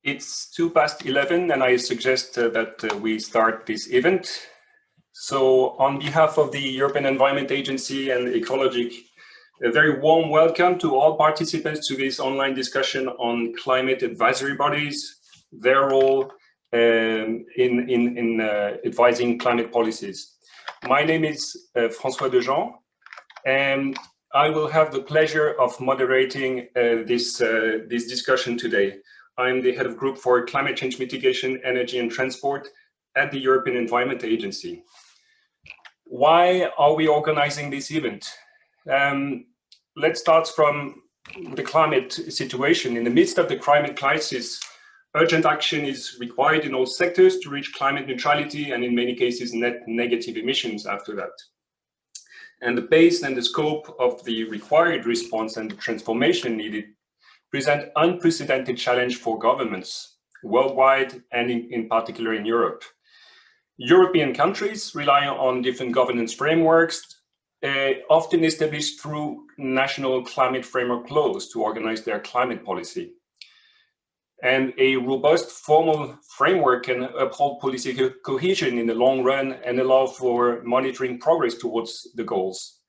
It's 11 and I suggest that we start this event. So on behalf of the European Environment Agency and Ecologic, a very warm welcome to all participants to this online discussion on climate advisory bodies, their role in advising climate policies. My name is François Dejean, and I will have the pleasure of moderating this discussion today. I'm the head of group for climate change mitigation, energy and transport at the European Environment Agency. Why are we organizing this event? Let's start from the climate situation. In the midst of the climate crisis, urgent action is required in all sectors to reach climate neutrality and in many cases net negative emissions after that. And the pace and the scope of the required response and the transformation needed present unprecedented challenge for governments worldwide and in particular in Europe. European countries rely on different governance frameworks, often established through national climate framework laws to organize their climate policy. And a robust formal framework can uphold policy cohesion in the long run and allow for monitoring progress towards the goals.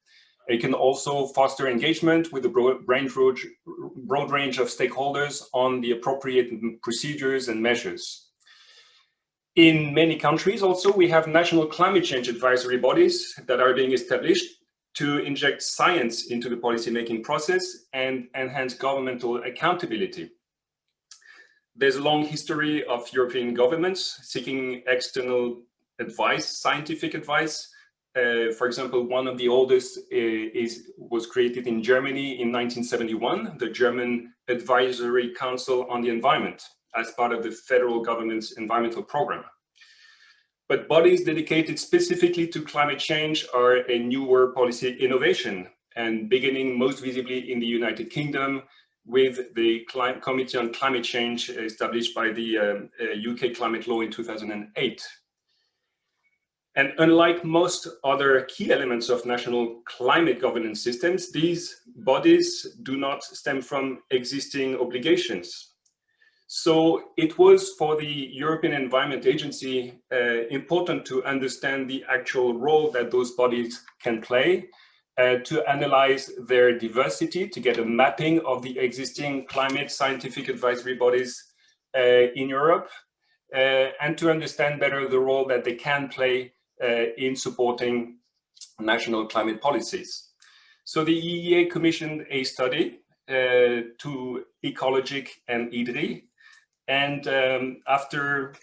It can also foster engagement with a broad range of stakeholders on the appropriate procedures and measures. In many countries also, we have national climate change advisory bodies that are being established to inject science into the policymaking process and enhance governmental accountability. There's a long history of European governments seeking external advice, scientific advice. For example, one of the oldest was created in Germany in 1971, the German Advisory Council on the Environment, as part of the federal government's environmental program. But bodies dedicated specifically to climate change are a newer policy innovation, and beginning most visibly in the United Kingdom with the Committee on Climate Change established by the UK climate law in 2008. And unlike most other key elements of national climate governance systems, these bodies do not stem from existing obligations. So it was for the European Environment Agency important to understand the actual role that those bodies can play, to analyze their diversity, to get a mapping of the existing climate scientific advisory bodies in Europe, and to understand better the role that they can play in supporting national climate policies. So the EEA commissioned a study to Ecologic and IDRI, and after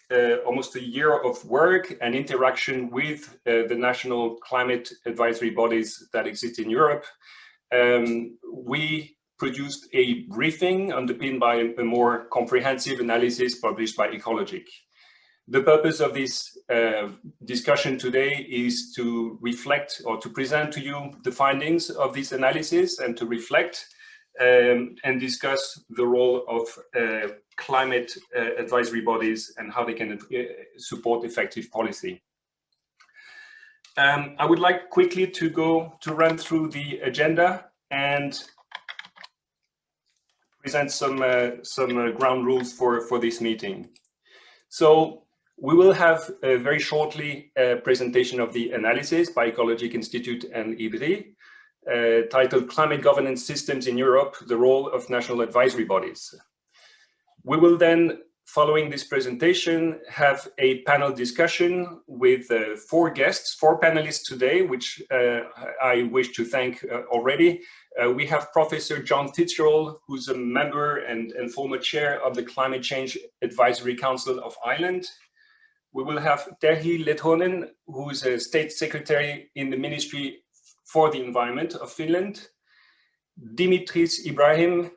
almost a year of work and interaction with the national climate advisory bodies that exist in Europe, we produced a briefing underpinned by a more comprehensive analysis published by Ecologic. The purpose of this discussion today is to reflect or to present to you the findings of this analysis and to reflect and discuss the role of climate advisory bodies and how they can support effective policy. I would like quickly to run through the agenda and present some ground rules for this meeting. So we will have very shortly a presentation of the analysis by Ecologic Institute and IDRI, titled Climate Governance Systems in Europe, the Role of National Advisory Bodies. We will then, following this presentation, have a panel discussion with four panelists today, which I wish to thank already. We have Professor John Fitzgerald, who's a member and former chair of the Climate Change Advisory Council of Ireland. We will have Terhi Lehtonen, who is a state secretary in the Ministry for the Environment of Finland. Dimitris Ibrahim,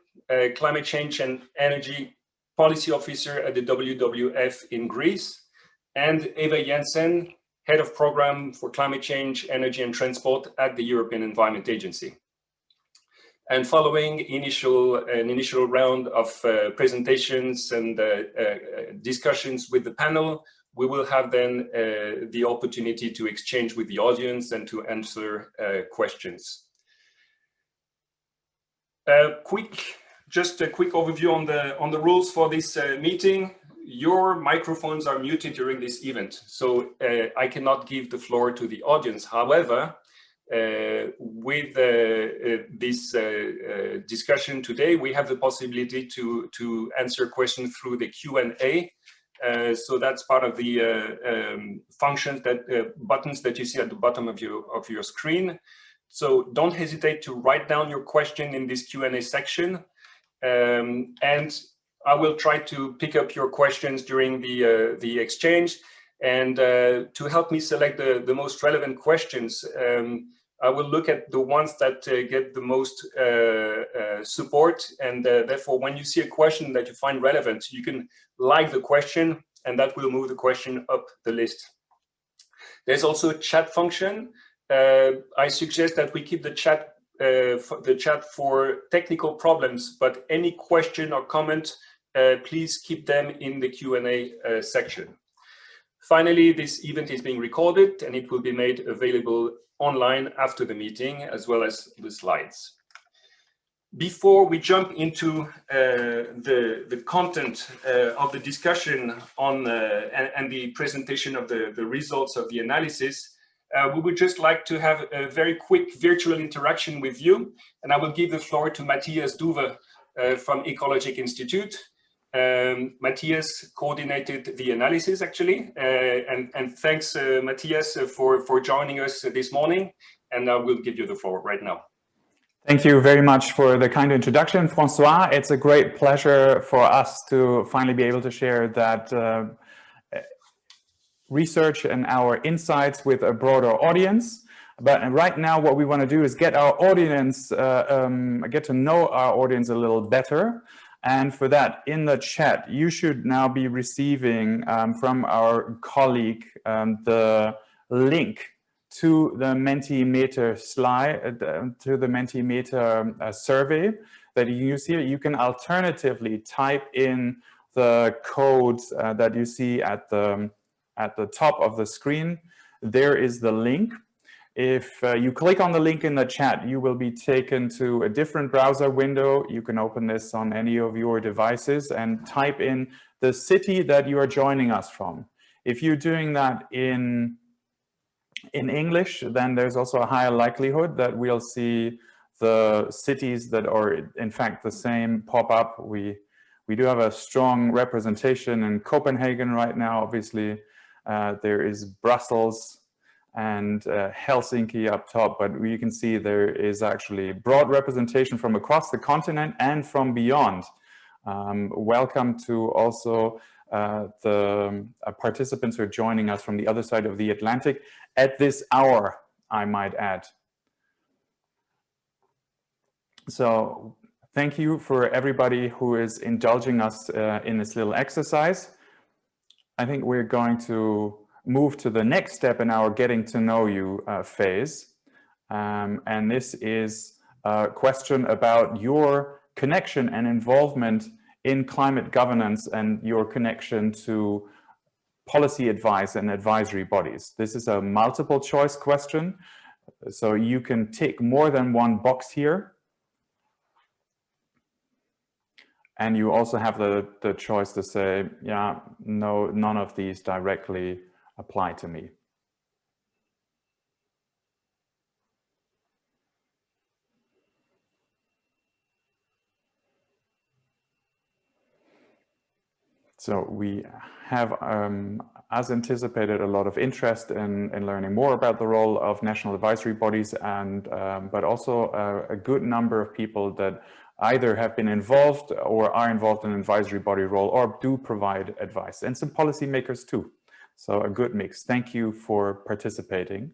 climate change and energy policy officer at the WWF in Greece. And Eva Jensen, head of program for climate change, energy and transport at the European Environment Agency. And following an initial round of presentations and discussions with the panel, we will have then the opportunity to exchange with the audience and to answer questions. A quick Just a quick overview on the rules for this meeting. Your microphones are muted during this event, so I cannot give the floor to the audience. However, with this discussion today, we have the possibility to answer questions through the Q&A. So that's part of the functions buttons that you see at the bottom of your screen. So don't hesitate to write down your question in this Q&A section. And I will try to pick up your questions during the exchange. And to help me select the most relevant questions, I will look at the ones that get the most support. And therefore, when you see a question that you find relevant, you can like the question, and that will move the question up the list. There's also a chat function. I suggest that we keep the chat for technical problems, but any question or comment, please keep them in the Q&A section. Finally, this event is being recorded and it will be made available online after the meeting, as well as the slides. Before we jump into the content of the discussion on and the presentation of the results of the analysis, we would just like to have a very quick virtual interaction with you. And I will give the floor to Matthias Duve from Ecologic Institute. Matthias coordinated the analysis, actually. And thanks, Matthias, for joining us this morning. And I will give you the floor right now. Thank you very much for the kind introduction, François. It's a great pleasure for us to finally be able to share that research and our insights with a broader audience. But right now, what we want to do is get our audience, get to know our audience a little better. And for that, in the chat, you should now be receiving from our colleague the link to the Mentimeter slide, to the Mentimeter survey that you use here. You can alternatively type in the codes that you see at the top of the screen. There is the link. If you click on the link in the chat, you will be taken to a different browser window. You can open this on any of your devices and type in the city that you are joining us from. If you're doing that in English, then there's also a higher likelihood that we'll see the cities that are in fact the same pop up. We do have a strong representation in Copenhagen right now, obviously. There is Brussels and Helsinki up top, but you can see there is actually broad representation from across the continent and from beyond. Welcome to also the participants who are joining us from the other side of the Atlantic at this hour, I might add. So thank you for everybody who is indulging us in this little exercise. I think we're going to move to the next step in our getting to know you phase. And this is a question about your connection and involvement in climate governance and your connection to policy advice and advisory bodies. This is a multiple choice question, so you can tick more than one box here. And you also have the choice to say, yeah, no, none of these directly apply to me. So we have, as anticipated, a lot of interest in learning more about the role of national advisory bodies, and but also a good number of people that either have been involved or are involved in an advisory body role or do provide advice, and some policymakers too. So a good mix. Thank you for participating.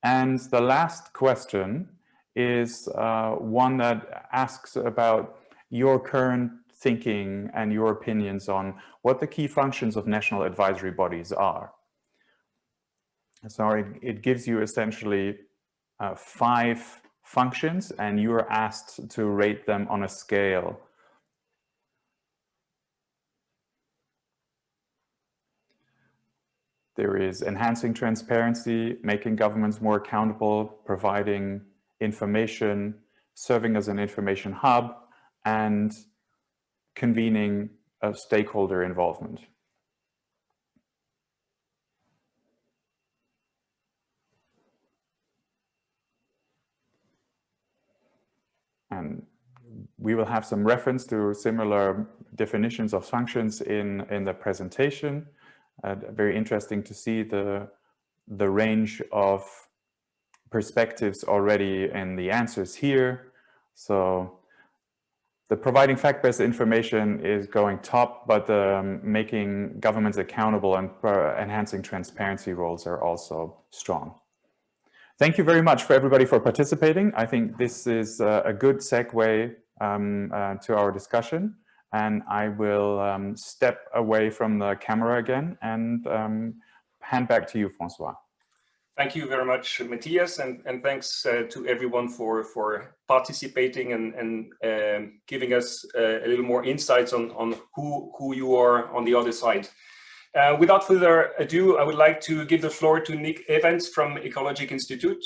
And the last question is one that asks about your current thinking and your opinions on what the key functions of national advisory bodies are. So it gives you essentially 5 functions, and you are asked to rate them on a scale. There is enhancing transparency, making governments more accountable, providing information, serving as an information hub, and convening of stakeholder involvement. And we will have some reference to similar definitions of functions in the presentation. Very interesting to see the range of perspectives already in the answers here. So the providing fact-based information is going top, but making governments accountable and enhancing transparency roles are also strong. Thank you very much for everybody for participating. I think this is a good segue to our discussion, and I will step away from the camera again and hand back to you, François. Thank you very much, Matthias, and thanks to everyone for participating and giving us a little more insights on who you are on the other side. Without further ado, I would like to give the floor to Nick Evans from Ecologic Institute.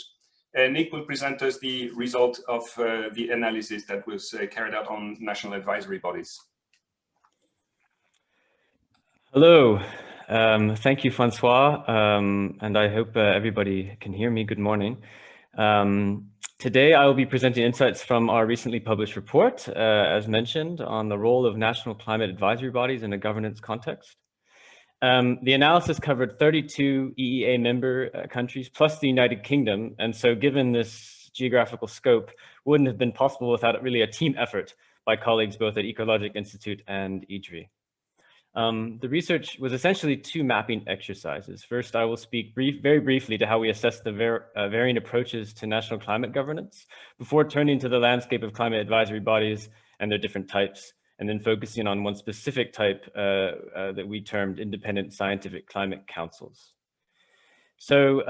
Nick will present us the result of the analysis that was carried out on national advisory bodies. Hello, thank you, Francois, and I hope everybody can hear me. Good morning. Today I will be presenting insights from our recently published report, as mentioned, on the role of national climate advisory bodies in a governance context. The analysis covered 32 EEA member countries plus the United Kingdom, and so given this geographical scope, wouldn't have been possible without really a team effort by colleagues both at Ecologic Institute and EDRI. The research was essentially two mapping exercises. First, I will speak very briefly to how we assess the varying approaches to national climate governance before turning to the landscape of climate advisory bodies and their different types, and then focusing on one specific type that we termed independent scientific climate councils. So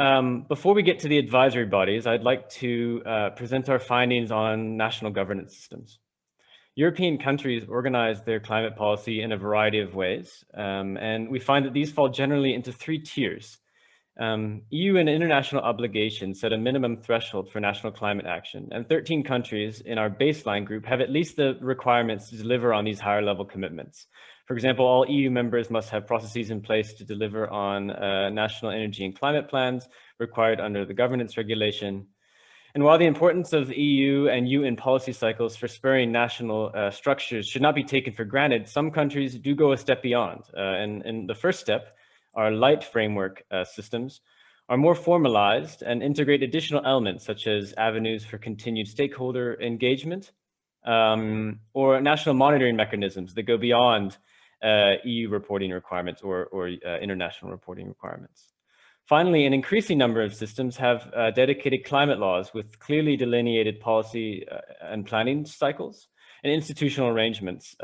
before we get to the advisory bodies, I'd like to present our findings on national governance systems. European countries organize their climate policy in a variety of ways, and we find that these fall generally into three tiers. EU and international obligations set a minimum threshold for national climate action, and 13 countries in our baseline group have at least the requirements to deliver on these higher level commitments. For example, all EU members must have processes in place to deliver on national energy and climate plans required under the governance regulation. And while the importance of the EU and UN policy cycles for spurring national structures should not be taken for granted, some countries do go a step beyond. And the first step, our light framework systems, are more formalized and integrate additional elements such as avenues for continued stakeholder engagement or national monitoring mechanisms that go beyond EU reporting requirements or international reporting requirements. Finally, an increasing number of systems have dedicated climate laws with clearly delineated policy and planning cycles and institutional arrangements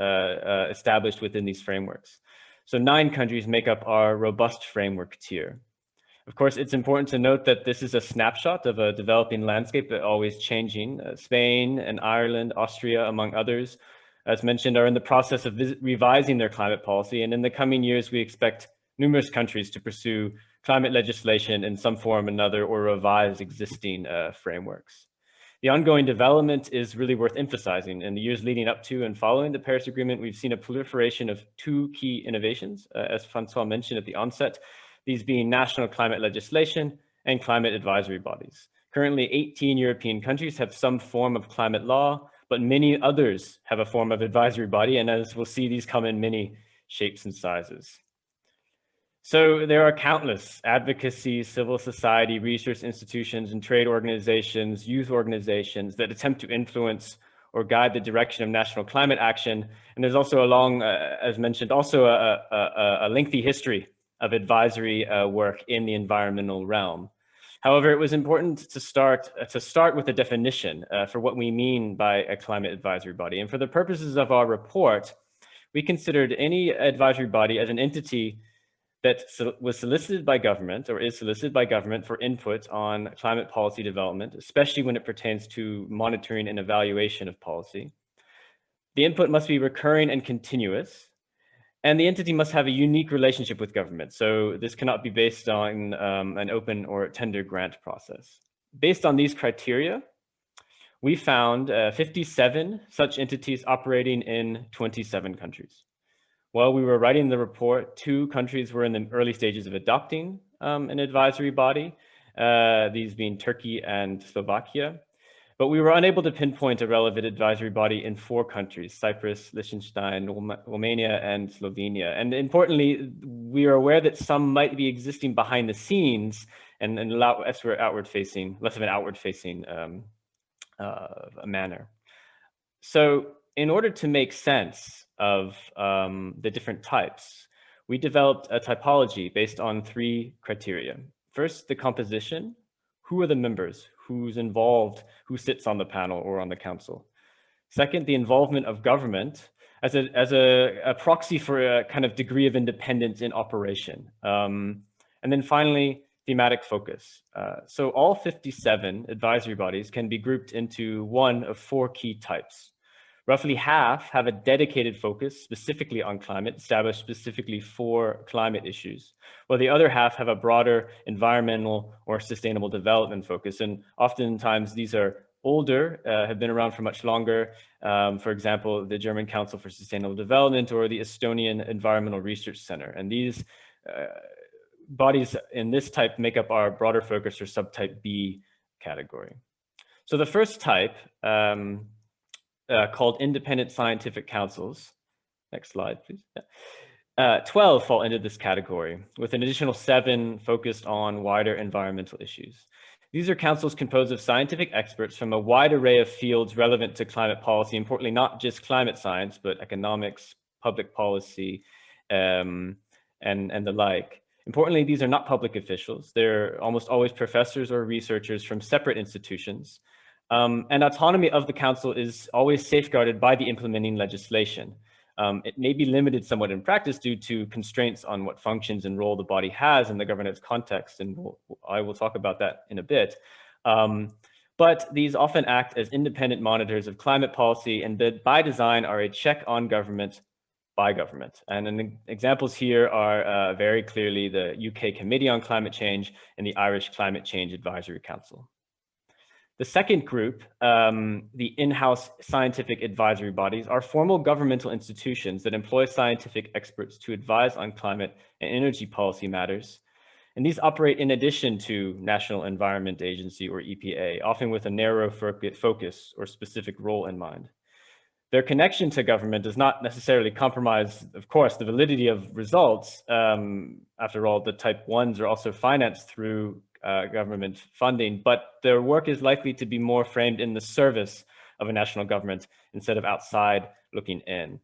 established within these frameworks. So 9 countries make up our robust framework tier. Of course, it's important to note that this is a snapshot of a developing landscape that always changing. Spain and Ireland, Austria, among others, as mentioned, are in the process of revising their climate policy. And in the coming years, we expect numerous countries to pursue climate legislation in some form or another or revise existing frameworks. The ongoing development is really worth emphasizing. In the years leading up to and following the Paris Agreement, we've seen a proliferation of 2 key innovations, as Francois mentioned at the onset, these being national climate legislation and climate advisory bodies. Currently, 18 European countries have some form of climate law, but many others have a form of advisory body, and as we'll see, these come in many shapes and sizes. So there are countless advocacy, civil society, research institutions, and trade organizations, youth organizations that attempt to influence or guide the direction of national climate action. And there's also a long, as mentioned, also a lengthy history of advisory work in the environmental realm. However, it was important to start with a definition for what we mean by a climate advisory body. And for the purposes of our report, we considered any advisory body as an entity that was solicited by government or is solicited by government for input on climate policy development, especially when it pertains to monitoring and evaluation of policy. The input must be recurring and continuous, and the entity must have a unique relationship with government. So this cannot be based on an open or tender grant process. Based on these criteria, we found 57 such entities operating in 27 countries. While we were writing the report, 2 countries were in the early stages of adopting an advisory body, these being Turkey and Slovakia. But we were unable to pinpoint a relevant advisory body in 4 countries, Cyprus, Liechtenstein, Romania, and Slovenia. And importantly, we are aware that some might be existing behind the scenes and less of an outward-facing manner. So in order to make sense of the different types, we developed a typology based on 3 criteria. First, the composition. Who are the members? Who's involved? Who sits on the panel or on the council? Second, the involvement of government as a proxy for a kind of degree of independence in operation. And then finally, thematic focus. So all 57 advisory bodies can be grouped into one of 4 key types. Roughly half have a dedicated focus specifically on climate, established specifically for climate issues, while the other half have a broader environmental or sustainable development focus. And oftentimes these are older, have been around for much longer. For example, the German Council for Sustainable Development or the Estonian Environmental Research Center. And these bodies in this type make up our broader focus or subtype B category. So the first type, called independent scientific councils. Next slide, please. 12 fall into this category, with an additional 7 focused on wider environmental issues. These are councils composed of scientific experts from a wide array of fields relevant to climate policy, importantly, not just climate science, but economics, public policy, and the like. Importantly, these are not public officials. They're almost always professors or researchers from separate institutions. And autonomy of the council is always safeguarded by the implementing legislation. It may be limited somewhat in practice due to constraints on what functions and role the body has in the governance context, and I will talk about that in a bit. But these often act as independent monitors of climate policy and that by design are a check on government by government. And examples here are very clearly the UK Committee on Climate Change and the Irish Climate Change Advisory Council. The second group, the in-house scientific advisory bodies, are formal governmental institutions that employ scientific experts to advise on climate and energy policy matters. And these operate in addition to National Environment Agency or EPA, often with a narrow focus or specific role in mind. Their connection to government does not necessarily compromise, of course, the validity of results. After all, the type 1s are also financed through government funding, but their work is likely to be more framed in the service of a national government instead of outside looking in.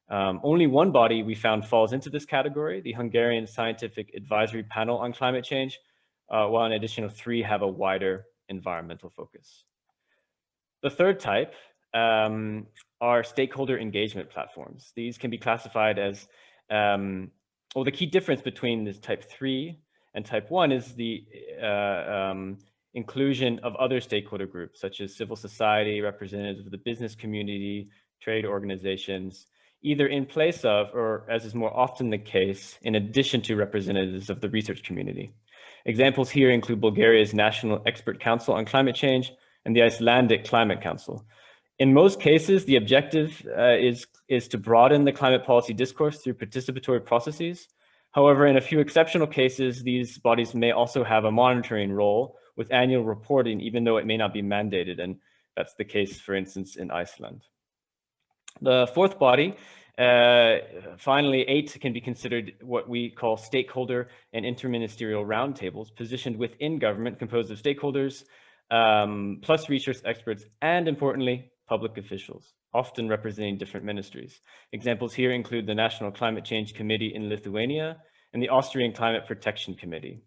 Only one body we found falls into this category, the Hungarian Scientific Advisory Panel on Climate Change, while an additional 3 have a wider environmental focus. The third type are stakeholder engagement platforms. These can be classified as, well, the key difference between this type 3 and type 1 is the inclusion of other stakeholder groups, such as civil society, representatives of the business community, trade organizations, either in place of, or as is more often the case, in addition to representatives of the research community. Examples here include Bulgaria's National Expert Council on Climate Change and the Icelandic Climate Council. In most cases, the objective is to broaden the climate policy discourse through participatory processes. However, in a few exceptional cases, these bodies may also have a monitoring role with annual reporting, even though it may not be mandated. And that's the case, for instance, in Iceland. The fourth body, finally, 8 can be considered what we call stakeholder and interministerial roundtables, positioned within government, composed of stakeholders, plus research experts, and importantly, public officials, often representing different ministries. Examples here include the National Climate Change Committee in Lithuania and the Austrian Climate Protection Committee.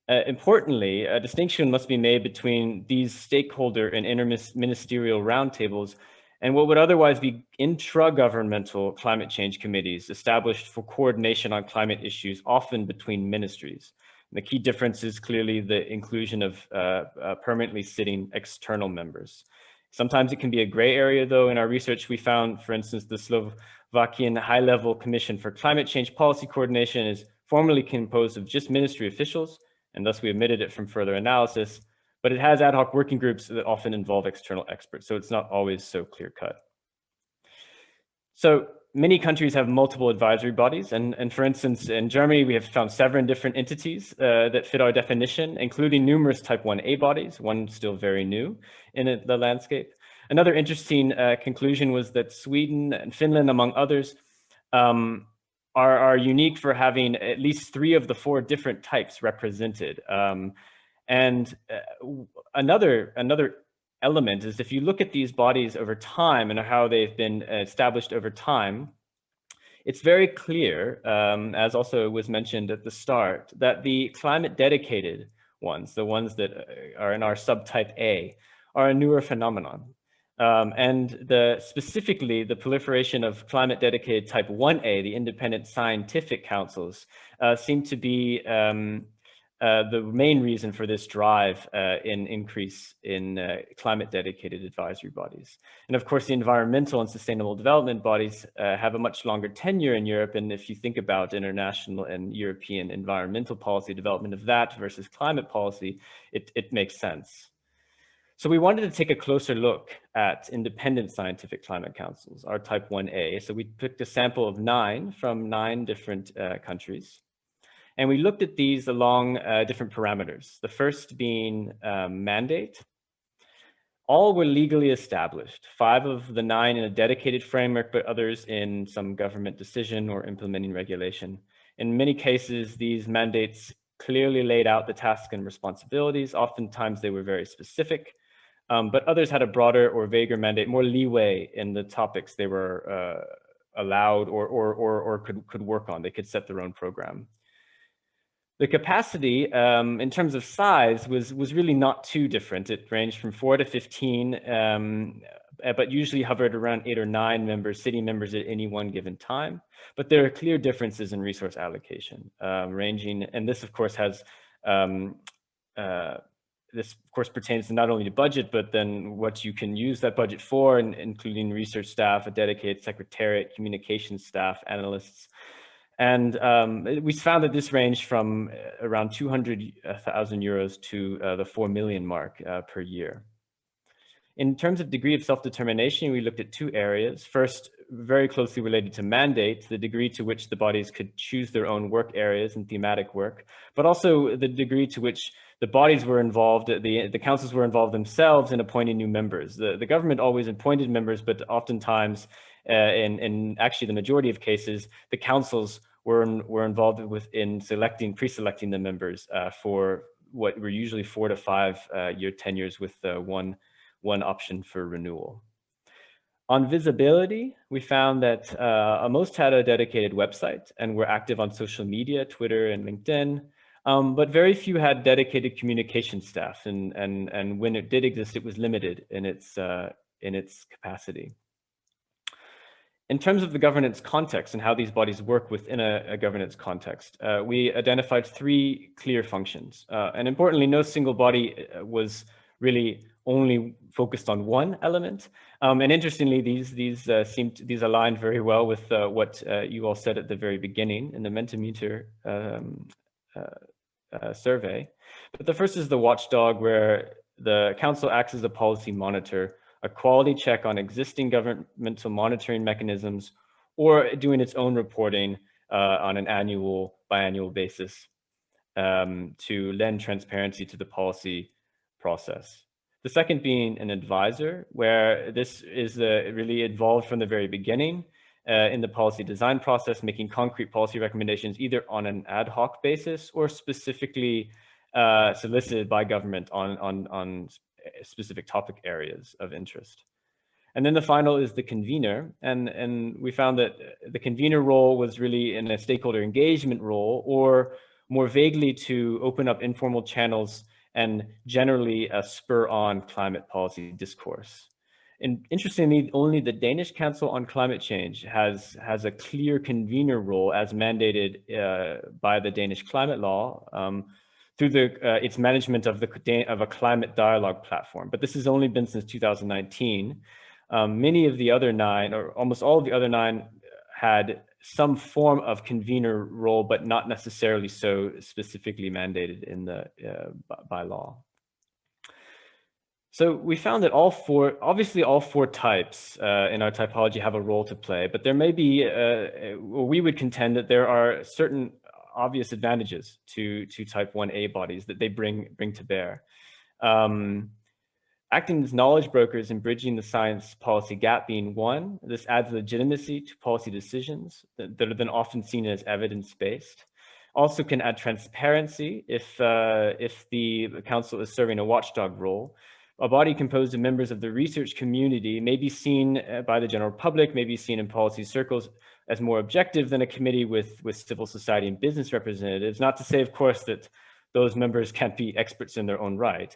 Importantly, a distinction must be made between these stakeholder and interministerial roundtables and what would otherwise be intra-governmental climate change committees established for coordination on climate issues, often between ministries. And the key difference is clearly the inclusion of permanently sitting external members. Sometimes it can be a gray area, though. In our research, we found, for instance, the Slovakian High-Level Commission for Climate Change Policy Coordination is formally composed of just ministry officials, and thus we omitted it from further analysis. but it has ad hoc working groups that often involve external experts, so it's not always so clear-cut. So many countries have multiple advisory bodies, and for instance, in Germany, we have found 7 different entities that fit our definition, including numerous type 1A bodies, one still very new in the landscape. Another interesting conclusion was that Sweden and Finland, among others, are unique for having at least 3 of the 4 different types represented. Another element is if you look at these bodies over time and how they've been established over time, it's very clear, as also was mentioned at the start, that the climate dedicated ones, the ones that are in our subtype A, are a newer phenomenon. And specifically the proliferation of climate dedicated type 1A, the independent scientific councils, seem to be the main reason for this drive in increase in climate dedicated advisory bodies. And of course, the environmental and sustainable development bodies have a much longer tenure in Europe. And if you think about international and European environmental policy development of that versus climate policy, it makes sense. So we wanted to take a closer look at independent scientific climate councils, our type 1A. So we picked a sample of 9 from 9 different countries. And we looked at these along different parameters. The first being mandate. All were legally established, 5 of the 9 in a dedicated framework, but others in some government decision or implementing regulation. In many cases, these mandates clearly laid out the tasks and responsibilities. Oftentimes they were very specific, but others had a broader or vaguer mandate, more leeway in the topics they were allowed or could work on. They could set their own program. The capacity, in terms of size, was really not too different. It ranged from 4 to 15, but usually hovered around 8 or 9 members, sitting members at any one given time. But there are clear differences in resource allocation, ranging, and this of course has, this of course pertains to not only to budget, but then what you can use that budget for, including research staff, a dedicated secretariat, communications staff, analysts. And we found that this ranged from around 200,000 euros to the 4 million mark per year. In terms of degree of self-determination, we looked at 2 areas. First, very closely related to mandate, the degree to which the bodies could choose their own work areas and thematic work, but also the degree to which the bodies were involved, the councils were involved themselves in appointing new members. The government always appointed members, but oftentimes, in actually the majority of cases, the councils were involved in pre-selecting the members for what were usually 4 to 5 year tenures with one option for renewal. On visibility, we found that most had a dedicated website and were active on social media, Twitter and LinkedIn, but very few had dedicated communication staff, and when it did exist, it was limited in its capacity. In terms of the governance context and how these bodies work within a governance context, we identified 3 clear functions. And importantly, no single body was really only focused on one element. And interestingly, these aligned very well with what you all said at the very beginning in the Mentimeter survey. But the first is the watchdog, where the council acts as a policy monitor, a quality check on existing governmental monitoring mechanisms, or doing its own reporting on an biannual basis to lend transparency to the policy process. The second being an advisor, where this is really involved from the very beginning in the policy design process, making concrete policy recommendations either on an ad hoc basis or specifically solicited by government on specific topic areas of interest. And then the final is the convener. And we found that the convener role was really in a stakeholder engagement role, or more vaguely to open up informal channels and generally spur on climate policy discourse. And interestingly, only the Danish Council on Climate Change has a clear convener role as mandated by the Danish climate law through its management of a climate dialogue platform. But this has only been since 2019. Many of the other 9, or almost all of the other 9, had some form of convener role, but not necessarily so specifically mandated in by law. So we found that obviously all four types in our typology have a role to play, but there may be, we would contend that there are certain obvious advantages to type 1A bodies that they bring to bear. Acting as knowledge brokers and bridging the science policy gap being one, this adds legitimacy to policy decisions that are then often seen as evidence-based. Also can add transparency if the council is serving a watchdog role. A body composed of members of the research community may be seen by the general public, may be seen in policy circles as more objective than a committee with civil society and business representatives. Not to say, of course, that those members can't be experts in their own right.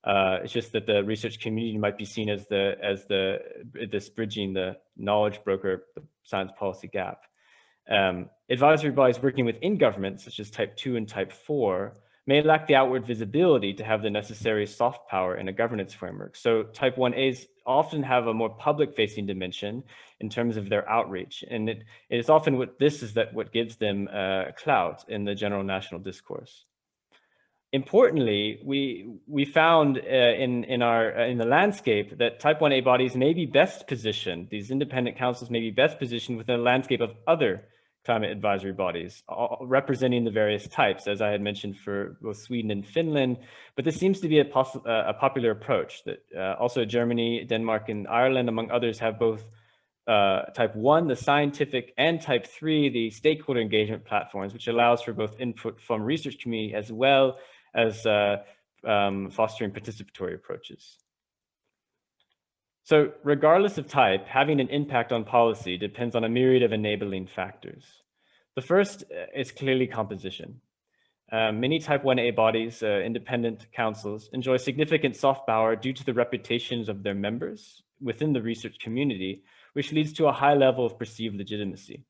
It's just that the research community might be seen as this bridging the knowledge broker, the science policy gap. Advisory bodies working within government, such as type 2 and type 4, may lack the outward visibility to have the necessary soft power in a governance framework. So type 1As often have a more public-facing dimension in terms of their outreach. And it is often what gives them clout in the general national discourse. Importantly, we found in the landscape that type 1A bodies may be best positioned, these independent councils may be best positioned within a landscape of other climate advisory bodies, representing the various types, as I had mentioned for both Sweden and Finland. But this seems to be a popular approach that also Germany, Denmark, and Ireland, among others, have both type 1, the scientific, and type 3, the stakeholder engagement platforms, which allows for both input from research community as well as fostering participatory approaches. So regardless of type, having an impact on policy depends on a myriad of enabling factors. The first is clearly composition. Many type 1A bodies, independent councils, enjoy significant soft power due to the reputations of their members within the research community, which leads to a high level of perceived legitimacy.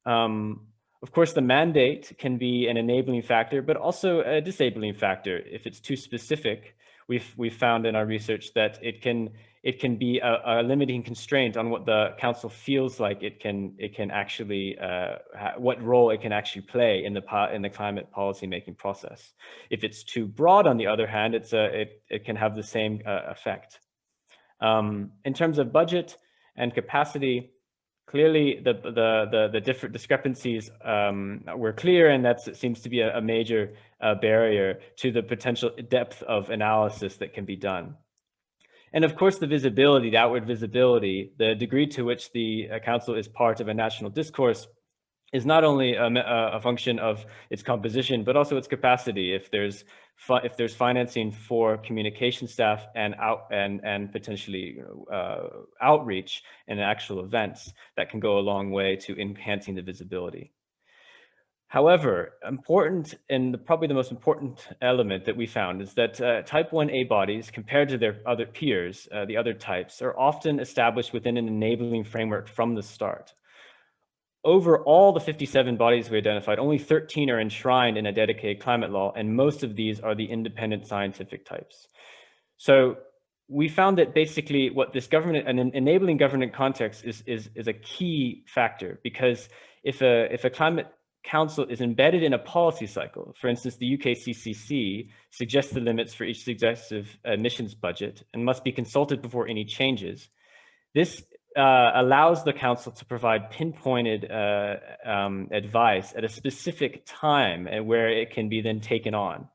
Of course, the mandate can be an enabling factor, but also a disabling factor. If it's too specific, we've found in our research that it can be a limiting constraint on what the council feels like it can actually what role it can actually play in the climate policy making process. If it's too broad, on the other hand, it can have the same effect. In terms of budget and capacity, clearly the different discrepancies were clear, and that seems to be a major barrier to the potential depth of analysis that can be done. And of course, the visibility, the outward visibility, the degree to which the council is part of a national discourse is not only a function of its composition, but also its capacity. If there's financing for communication staff and potentially outreach and actual events, that can go a long way to enhancing the visibility. However, important, and probably the most important element that we found, is that type 1A bodies, compared to their other peers, the other types, are often established within an enabling framework from the start. Over all the 57 bodies we identified, only 13 are enshrined in a dedicated climate law, and most of these are the independent scientific types. So we found that basically what this an enabling government context is a key factor, because if a climate council is embedded in a policy cycle, for instance, the UK CCC suggests the limits for each successive emissions budget and must be consulted before any changes. This allows the council to provide pinpointed advice at a specific time where it can be then taken on.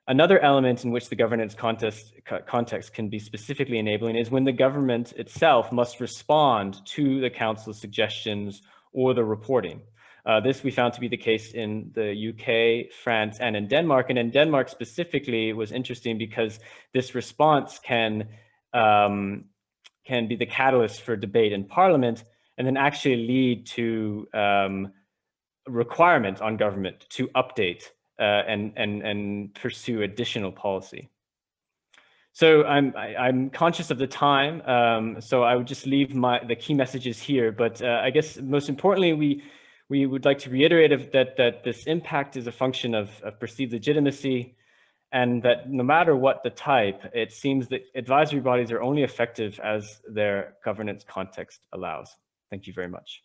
Another element in which the governance context can be specifically enabling is when the government itself must respond to the council's suggestions or the reporting. This we found to be the case in the UK, France, and in Denmark. And in Denmark specifically, was interesting because this response can be the catalyst for debate in Parliament, and then actually lead to requirement on government to update and pursue additional policy. So I'm conscious of the time, so I would just leave the key messages here. But I guess most importantly, we would like to reiterate that this impact is a function of perceived legitimacy, and that no matter what the type, it seems that advisory bodies are only effective as their governance context allows. Thank you very much.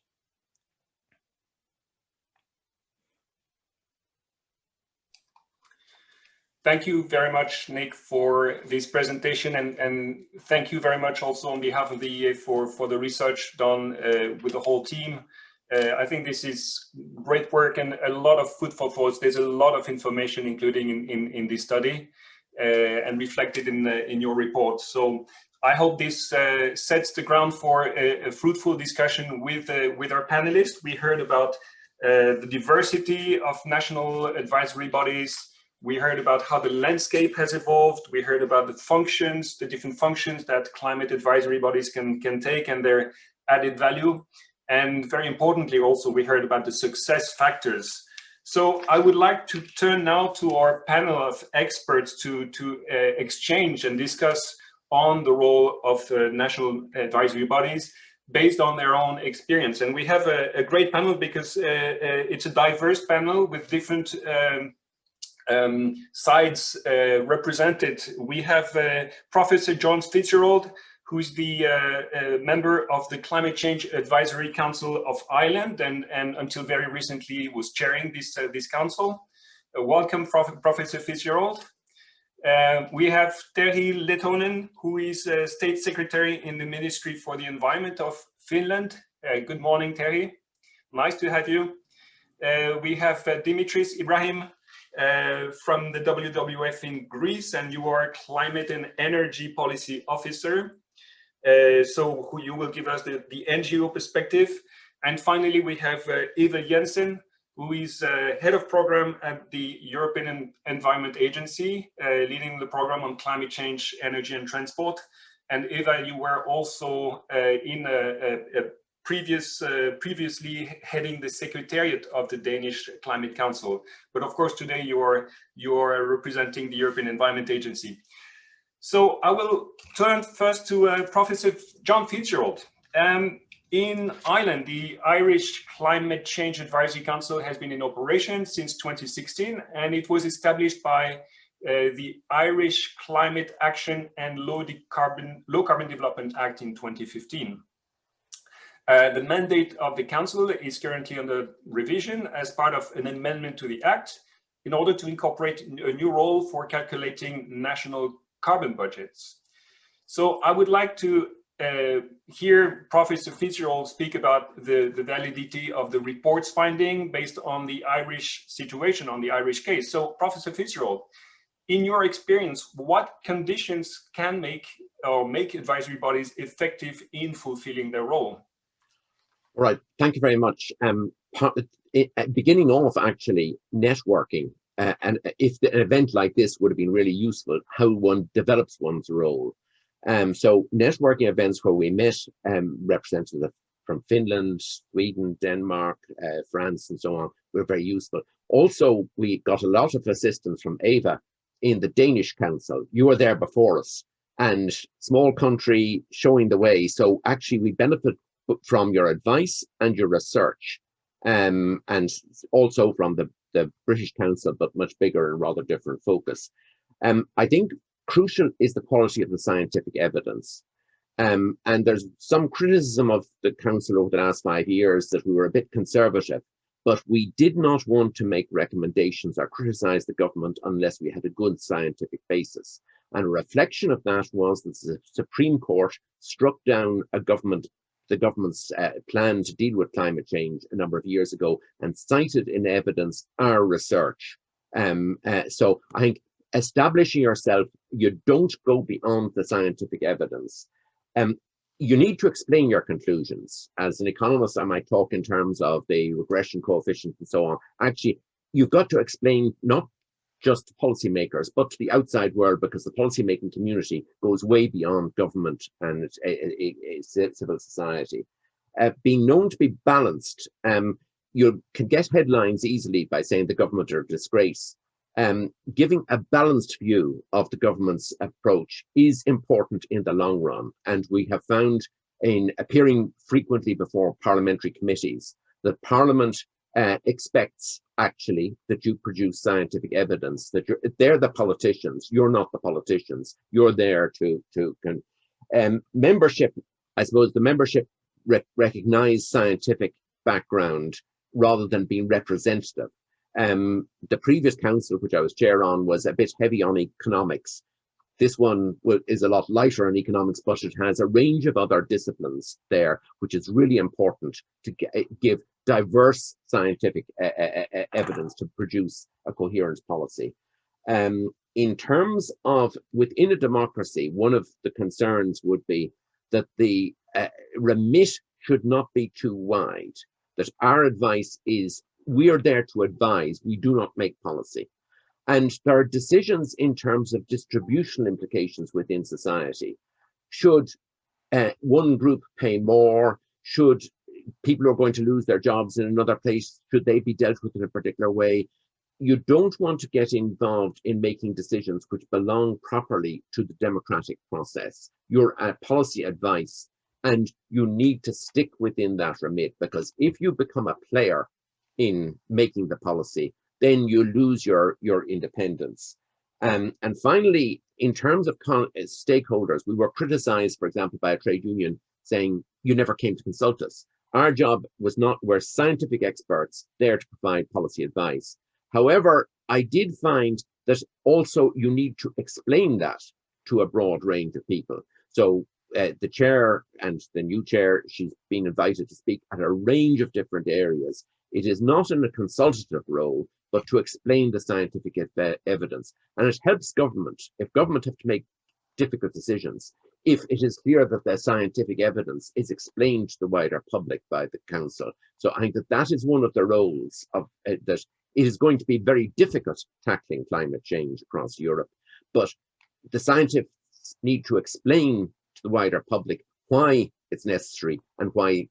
Thank you very much, Nick, for this presentation, and thank you very much also on behalf of the EA for the research done with the whole team. I think this is great work and a lot of food for thought. There's a lot of information, including in this study, and reflected in your report. So I hope this sets the ground for a fruitful discussion with our panelists. We heard about the diversity of national advisory bodies. We heard about how the landscape has evolved. We heard about the functions, the different functions that climate advisory bodies can take and their added value. And very importantly, also, we heard about the success factors. So I would like to turn now to our panel of experts to exchange and discuss on the role of national advisory bodies based on their own experience. And we have a great panel because it's a diverse panel with different sides represented. We have Professor John Fitzgerald, who is the member of the Climate Change Advisory Council of Ireland, and until very recently was chairing this council. Welcome, Professor Fitzgerald. We have Terhi Lehtonen, who is State Secretary in the Ministry for the Environment of Finland. Good morning, Terhi. Nice to have you. We have Dimitris Ibrahim from the WWF in Greece, and you are Climate and Energy Policy Officer. So you will give us the NGO perspective. And finally, we have Eva Jensen, who is Head of Program at the European Environment Agency, leading the program on climate change, energy and transport. And Eva, you were also previously heading the Secretariat of the Danish Climate Council. But of course, today you are representing the European Environment Agency. So I will turn first to Professor John Fitzgerald. In Ireland, the Irish Climate Change Advisory Council has been in operation since 2016, and it was established by the Irish Climate Action and Low Carbon Development Act in 2015. The mandate of the Council is currently under revision as part of an amendment to the Act in order to incorporate a new role for calculating national carbon budgets. So I would like to hear Professor Fitzgerald speak about the validity of the report's finding based on the Irish situation, on the Irish case. So Professor Fitzgerald, in your experience, what conditions can make advisory bodies effective in fulfilling their role? All right, thank you very much. Beginning off, actually, networking, and if an event like this would have been really useful, how one develops one's role. So networking events where we met representatives from Finland, Sweden, Denmark, France, and so on, were very useful. Also, we got a lot of assistance from Eva in the Danish Council. You were there before us, and small country showing the way. So actually, we benefit from your advice and your research, and also from the British Council, but much bigger and rather different focus. I think crucial is the quality of the scientific evidence. And there's some criticism of the Council over the last 5 years that we were a bit conservative, but we did not want to make recommendations or criticize the government unless we had a good scientific basis. And a reflection of that was that the Supreme Court struck down the government's plan to deal with climate change a number of years ago and cited in evidence our research. So I think establishing yourself, you don't go beyond the scientific evidence. You need to explain your conclusions. As an economist, I might talk in terms of the regression coefficient and so on. Actually, you've got to explain not just to policymakers, but to the outside world, because the policymaking community goes way beyond government and civil society. Being known to be balanced, you can get headlines easily by saying the government are a disgrace. Giving a balanced view of the government's approach is important in the long run. And we have found in appearing frequently before parliamentary committees that Parliament expects actually that you produce scientific evidence, that they're the politicians, you're not the politicians, you're there to membership. I suppose the membership recognize scientific background rather than being representative. The previous council, which I was chair on, was a bit heavy on economics. This one is a lot lighter on economics, but it has a range of other disciplines there, which is really important to give diverse scientific evidence to produce a coherent policy. In terms of within a democracy, one of the concerns would be that the remit should not be too wide, that our advice is we are there to advise, we do not make policy. And there are decisions in terms of distributional implications within society. Should one group pay more? Should people who are going to lose their jobs in another place, should they be dealt with in a particular way? You don't want to get involved in making decisions which belong properly to the democratic process. You're a policy advice, and you need to stick within that remit, because if you become a player in making the policy, then you lose your independence. And finally, in terms of stakeholders, we were criticized, for example, by a trade union saying, you never came to consult us. Our job was not, we're scientific experts there to provide policy advice. However, I did find that also you need to explain that to a broad range of people. So the chair and the new chair, she's been invited to speak at a range of different areas. It is not in a consultative role, but to explain the scientific evidence. And it helps government. If government have to make difficult decisions, if it is clear that the scientific evidence is explained to the wider public by the council. So I think that that is one of the roles of that. It is going to be very difficult tackling climate change across Europe, but the scientists need to explain to the wider public why it's necessary and why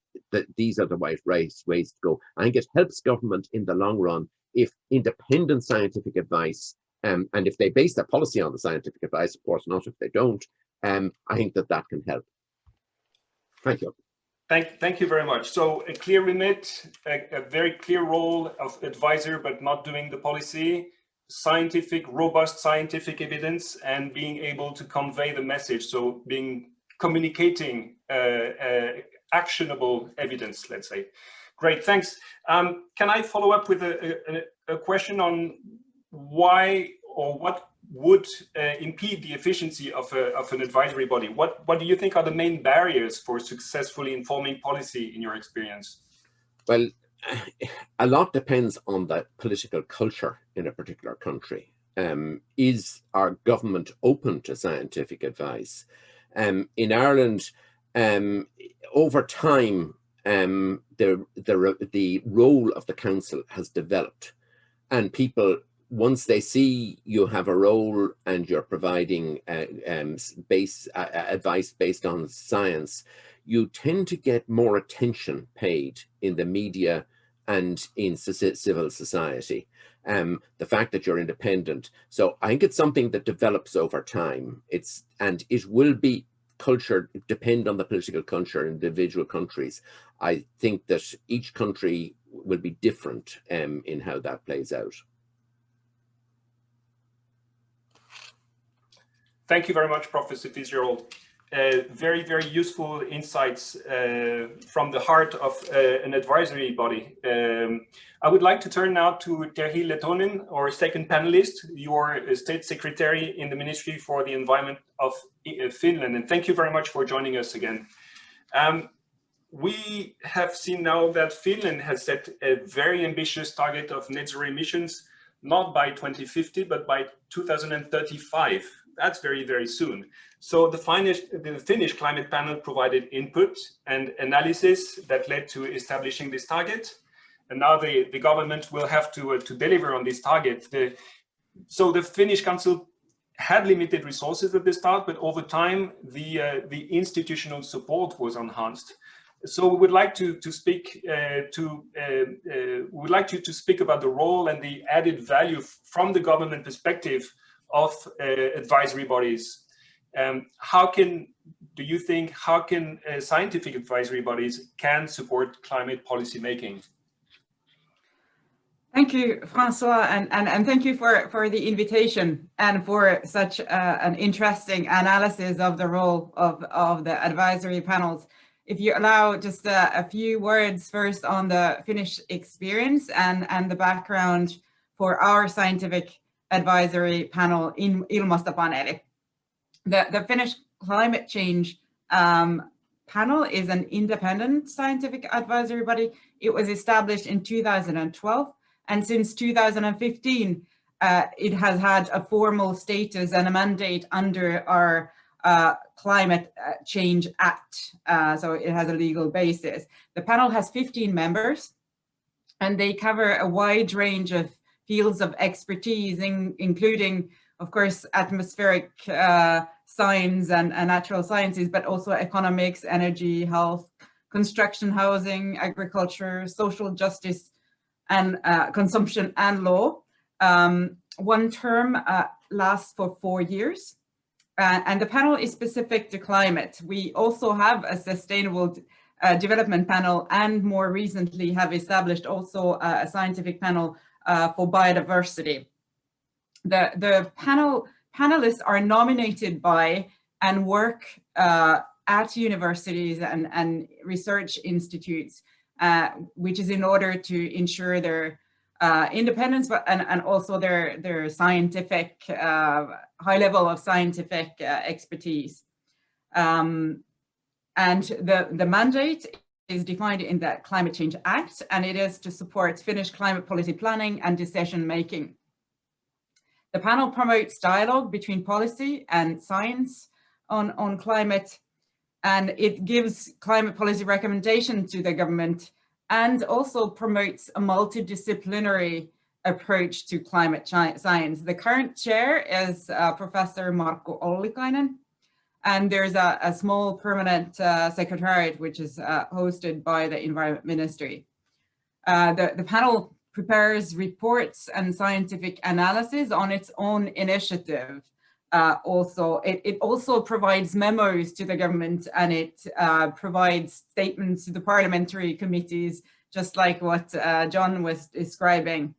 these are the right ways to go. I think it helps government in the long run if independent scientific advice, and if they base their policy on the scientific advice, of course not if they don't, I think that can help. Thank you. Thank you very much. So a clear remit, a very clear role of advisor, but not doing the policy, robust scientific evidence, and being able to convey the message. So communicating actionable evidence, let's say. Great, thanks. Can I follow up with a question on why or what would impede the efficiency of an advisory body? What do you think are the main barriers for successfully informing policy in your experience? Well, a lot depends on the political culture in a particular country. Is our government open to scientific advice? In Ireland, over time, the role of the council has developed, and people, once they see you have a role and you're providing advice based on science, you tend to get more attention paid in the media and in civil society. The fact that you're independent. So I think it's something that develops over time. And it will be depend on the political culture in individual countries. I think that each country will be different in how that plays out. Thank you very much, Professor Fitzgerald. Very, very useful insights from the heart of an advisory body. I would like to turn now to Terhi Lehtonen, our second panelist. You are a state secretary in the Ministry for the Environment of Finland, and thank you very much for joining us again. We have seen now that Finland has set a very ambitious target of net zero emissions, not by 2050, but by 2035. That's very, very soon. So the Finnish climate panel provided input and analysis that led to establishing this target. And now the government will have to deliver on this target. So the Finnish council had limited resources at the start, but over time, the institutional support was enhanced. So we would like to speak to speak about the role and the added value from the government perspective of advisory bodies. How can scientific advisory bodies can support climate policy making? Thank you, François, and thank you for the invitation and for such an interesting analysis of the role of the advisory panels. If you allow just a few words first on the Finnish experience and the background for our scientific advisory panel in Ilmastopaneeli. The Finnish climate change panel is an independent scientific advisory body. It was established in 2012, and since 2015, it has had a formal status and a mandate under our Climate Change Act. So it has a legal basis. The panel has 15 members, and they cover a wide range of fields of expertise, including, of course, atmospheric science and natural sciences, but also economics, energy, health, construction, housing, agriculture, social justice, and consumption and law. One term lasts for 4 years, and the panel is specific to climate. We also have a sustainable development panel, and more recently have established also a scientific panel for biodiversity. The panelists are nominated by and work at universities and research institutes, which is in order to ensure their independence, but and also their scientific high level of scientific expertise. And the mandate is defined in the Climate Change Act, and it is to support Finnish climate policy planning and decision making. The panel promotes dialogue between policy and science on climate, and it gives climate policy recommendations to the government, and also promotes a multidisciplinary approach to climate science. The current chair is Professor Markku Ollikainen, and there's a small permanent secretariat which is hosted by the Environment Ministry. The panel prepares reports and scientific analysis on its own initiative. It also provides memos to the government, and it provides statements to the parliamentary committees, just like what John was describing.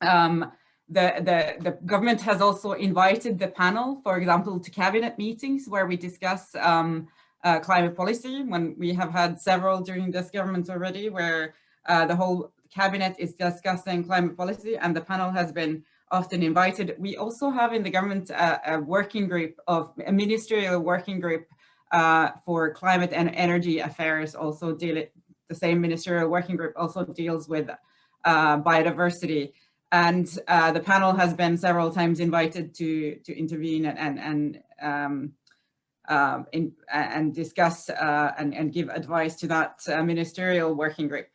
The government has also invited the panel, for example, to cabinet meetings where we discuss climate policy, when we have had several during this government already, where the whole cabinet is discussing climate policy, and the panel has been often invited. We also have in the government a working group, a ministerial working group for climate and energy affairs. Also, the same ministerial working group also deals with biodiversity. And the panel has been several times invited to intervene and discuss and give advice to that ministerial working group.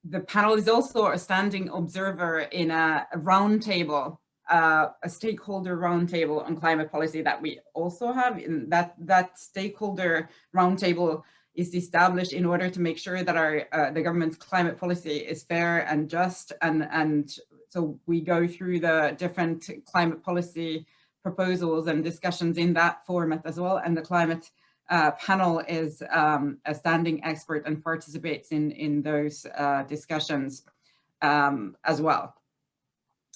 The panel is also a standing observer in a roundtable, a stakeholder roundtable on climate policy that we also have. In that stakeholder roundtable is established in order to make sure that the government's climate policy is fair and just, and so we go through the different climate policy proposals and discussions in that format as well. And the climate panel is a standing expert and participates in those discussions as well.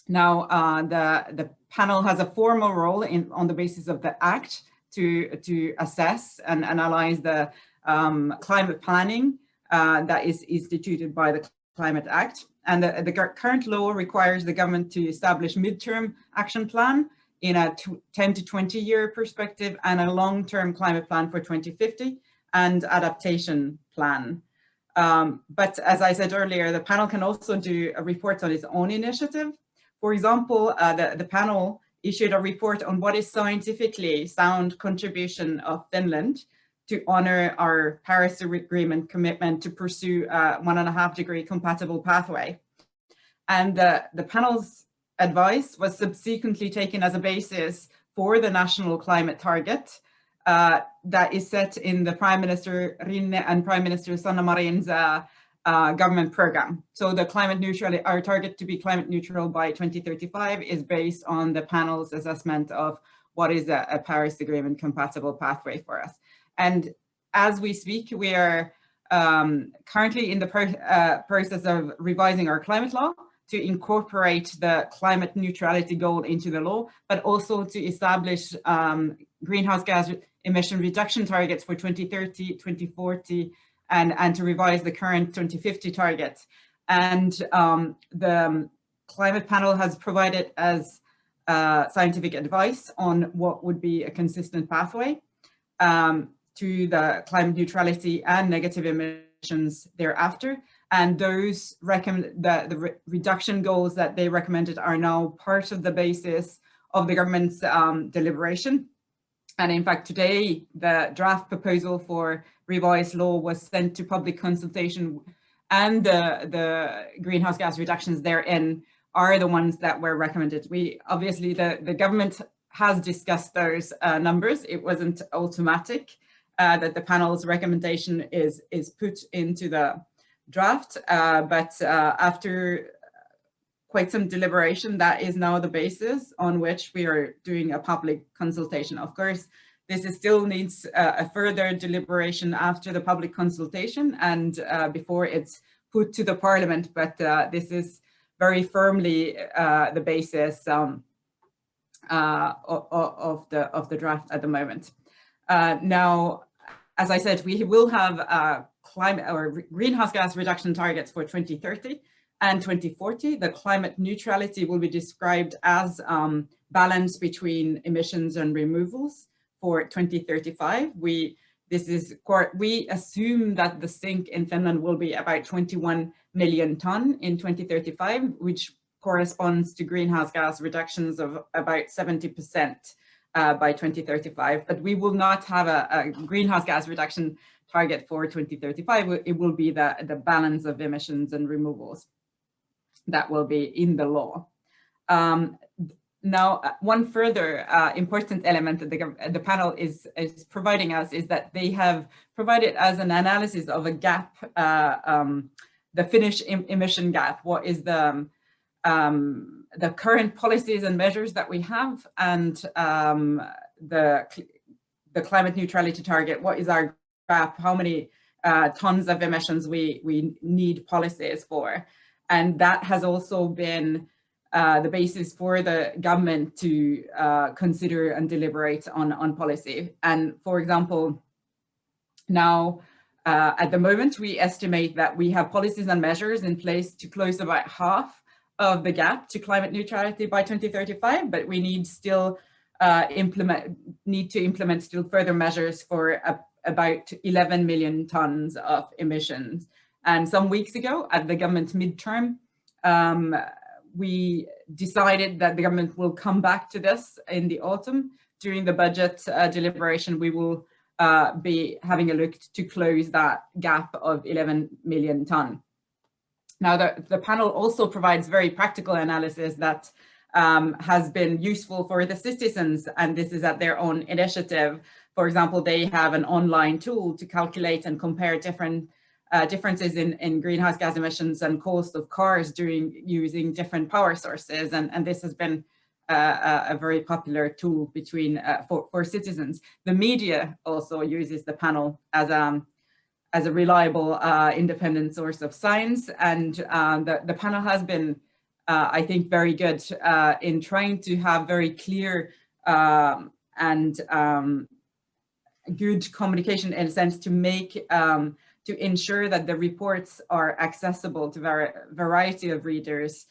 Now, the panel has a formal role on the basis of the Act to assess and analyze the climate planning that is instituted by the Climate Act. And the current law requires the government to establish midterm action plan in a 10 to 20 year perspective, and a long-term climate plan for 2050 and adaptation plan. But as I said earlier, the panel can also do reports on its own initiative. For example, the panel issued a report on what is scientifically sound contribution of Finland to honor our Paris Agreement commitment to pursue a 1.5 degree compatible pathway. And the panel's advice was subsequently taken as a basis for the national climate target that is set in the Prime Minister Rinne and Prime Minister Sanna Marin's government program. So the climate neutrality, our target to be climate neutral by 2035 is based on the panel's assessment of what is a Paris Agreement compatible pathway for us. And as we speak, we are currently in the process of revising our climate law to incorporate the climate neutrality goal into the law, but also to establish greenhouse gas emission reduction targets for 2030, 2040, and to revise the current 2050 targets. And the climate panel has provided as scientific advice on what would be a consistent pathway to the climate neutrality and negative emissions thereafter. And those the reduction goals that they recommended are now part of the basis of the government's deliberation. And in fact, today, the draft proposal for revised law was sent to public consultation, and the greenhouse gas reductions therein are the ones that were recommended. Obviously, the government has discussed those numbers. It wasn't automatic that the panel's recommendation is put into the draft, but after quite some deliberation, that is now the basis on which we are doing a public consultation. Of course, this still needs a further deliberation after the public consultation and before it's put to the parliament, but this is very firmly the basis of the draft at the moment. Now, as I said, we will have climate or greenhouse gas reduction targets for 2030 and 2040. The climate neutrality will be described as balance between emissions and removals for 2035. We assume that the sink in Finland will be about 21 million ton in 2035, which corresponds to greenhouse gas reductions of about 70% by 2035. But we will not have a greenhouse gas reduction target for 2035. It will be the balance of emissions and removals that will be in the law. Now, one further important element that the panel is providing us is that they have provided us an analysis of a gap, the Finnish emission gap. What is the current policies and measures that we have, and the climate neutrality target? What is our gap? How many tons of emissions we need policies for? And that has also been the basis for the government to consider and deliberate on policy. And for example, now at the moment, we estimate that we have policies and measures in place to close about half of the gap to climate neutrality by 2035, but we need still need to implement still further measures for about 11 million tons of emissions. And some weeks ago at the government midterm, we decided that the government will come back to this in the autumn. During the budget deliberation, we will be having a look to close that gap of 11 million ton. Now, the panel also provides very practical analysis that has been useful for the citizens, and this is at their own initiative. For example, they have an online tool to calculate and compare different differences in greenhouse gas emissions and cost of cars using different power sources, and this has been a very popular tool for citizens. The media also uses the panel as a reliable independent source of science, and the panel has been, I think, very good in trying to have very clear and good communication, in a sense, to ensure that the reports are accessible to a variety of readers,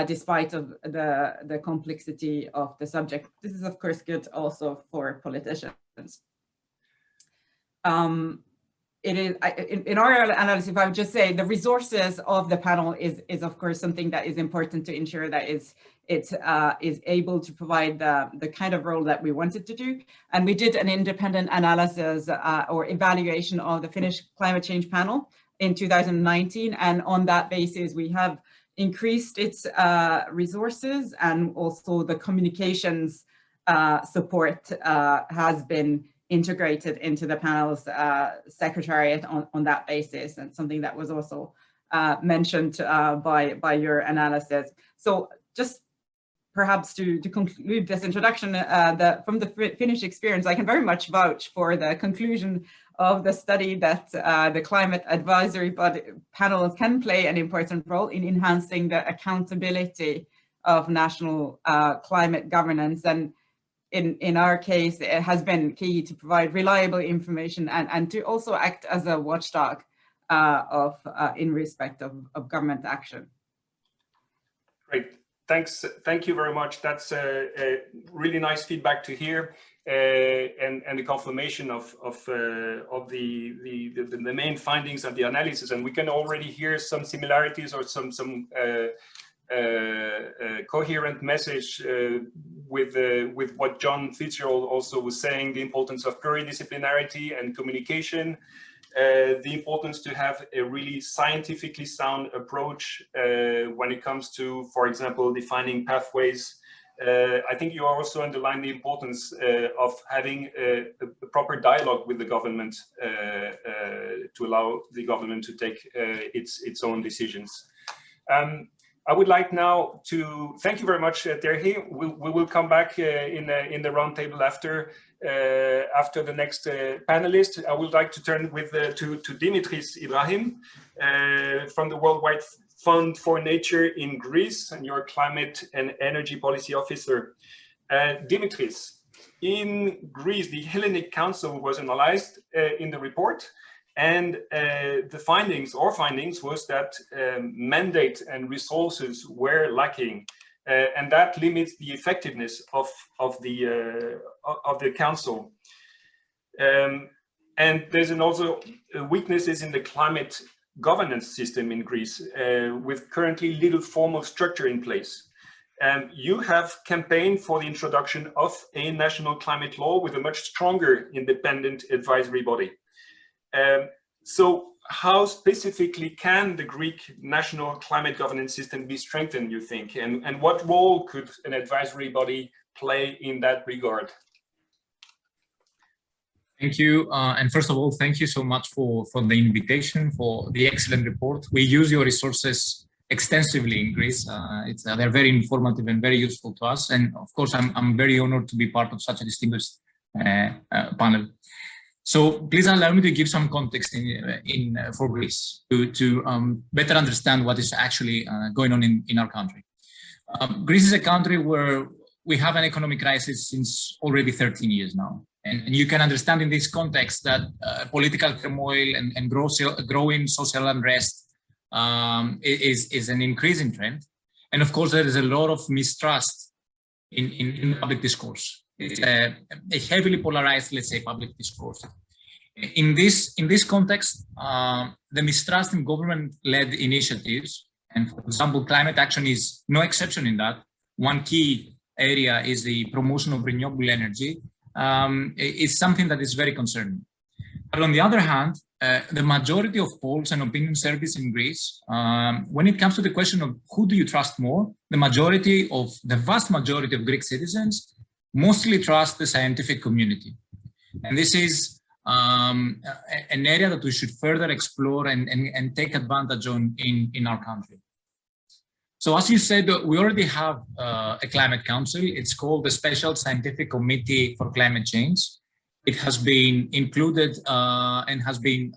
despite of the complexity of the subject. This is, of course, good also for politicians. It is, in our analysis, if I would just say, the resources of the panel is of course something that is important to ensure that it is able to provide the kind of role that we wanted to do. And we did an independent analysis or evaluation of the Finnish climate change panel in 2019. And on that basis, we have increased its resources, and also the communications support has been integrated into the panel's secretariat on that basis, and something that was also mentioned by your analysis. So just perhaps to conclude this introduction, from the Finnish experience, I can very much vouch for the conclusion of the study that the climate advisory panels can play an important role in enhancing the accountability of national climate governance. And in our case, it has been key to provide reliable information and to also act as a watchdog in respect of government action. Great. Thanks. Thank you very much. That's a really nice feedback to hear, and the confirmation of the main findings of the analysis. And we can already hear some similarities or some coherent message with what John Fitzgerald also was saying: the importance of pluridisciplinarity and communication. The importance to have a really scientifically sound approach when it comes to, for example, defining pathways. I think you also underlined the importance of having a proper dialogue with the government to allow the government to take its own decisions. I would like now to thank you very much, Terhi. We will come back in the roundtable after the next panelist. I would like to turn to Dimitris Ibrahim from the Worldwide Fund for Nature in Greece, and your Climate and Energy Policy Officer. Dimitris, in Greece, the Hellenic Council was analyzed in the report, and the findings was that mandate and resources were lacking, and that limits the effectiveness of the council. And there's also weaknesses in the climate governance system in Greece, with currently little formal structure in place. You have campaigned for the introduction of a national climate law with a much stronger independent advisory body. So how specifically can the Greek national climate governance system be strengthened, you think? And what role could an advisory body play in that regard? Thank you. And first of all, thank you so much for the invitation, for the excellent report. We use your resources extensively in Greece. They're very informative and very useful to us. And of course, I'm very honored to be part of such a distinguished panel. So please allow me to give some context for Greece to better understand what is actually going on in our country. Greece is a country where we have an economic crisis since already 13 years now. And you can understand in this context that political turmoil and growing social unrest is an increasing trend. And of course, there is a lot of mistrust in public discourse. It's a heavily polarized, let's say, public discourse. In this context, the mistrust in government-led initiatives, and for example, climate action is no exception in that. One key area is the promotion of renewable energy. Is something that is very concerning. But on the other hand, the majority of polls and opinion surveys in Greece, when it comes to the question of who do you trust more, the vast majority of Greek citizens mostly trust the scientific community. And this is an area that we should further explore and take advantage on in our country. So as you said, we already have a climate council. It's called the Special Scientific Committee for Climate Change. It has been included and has been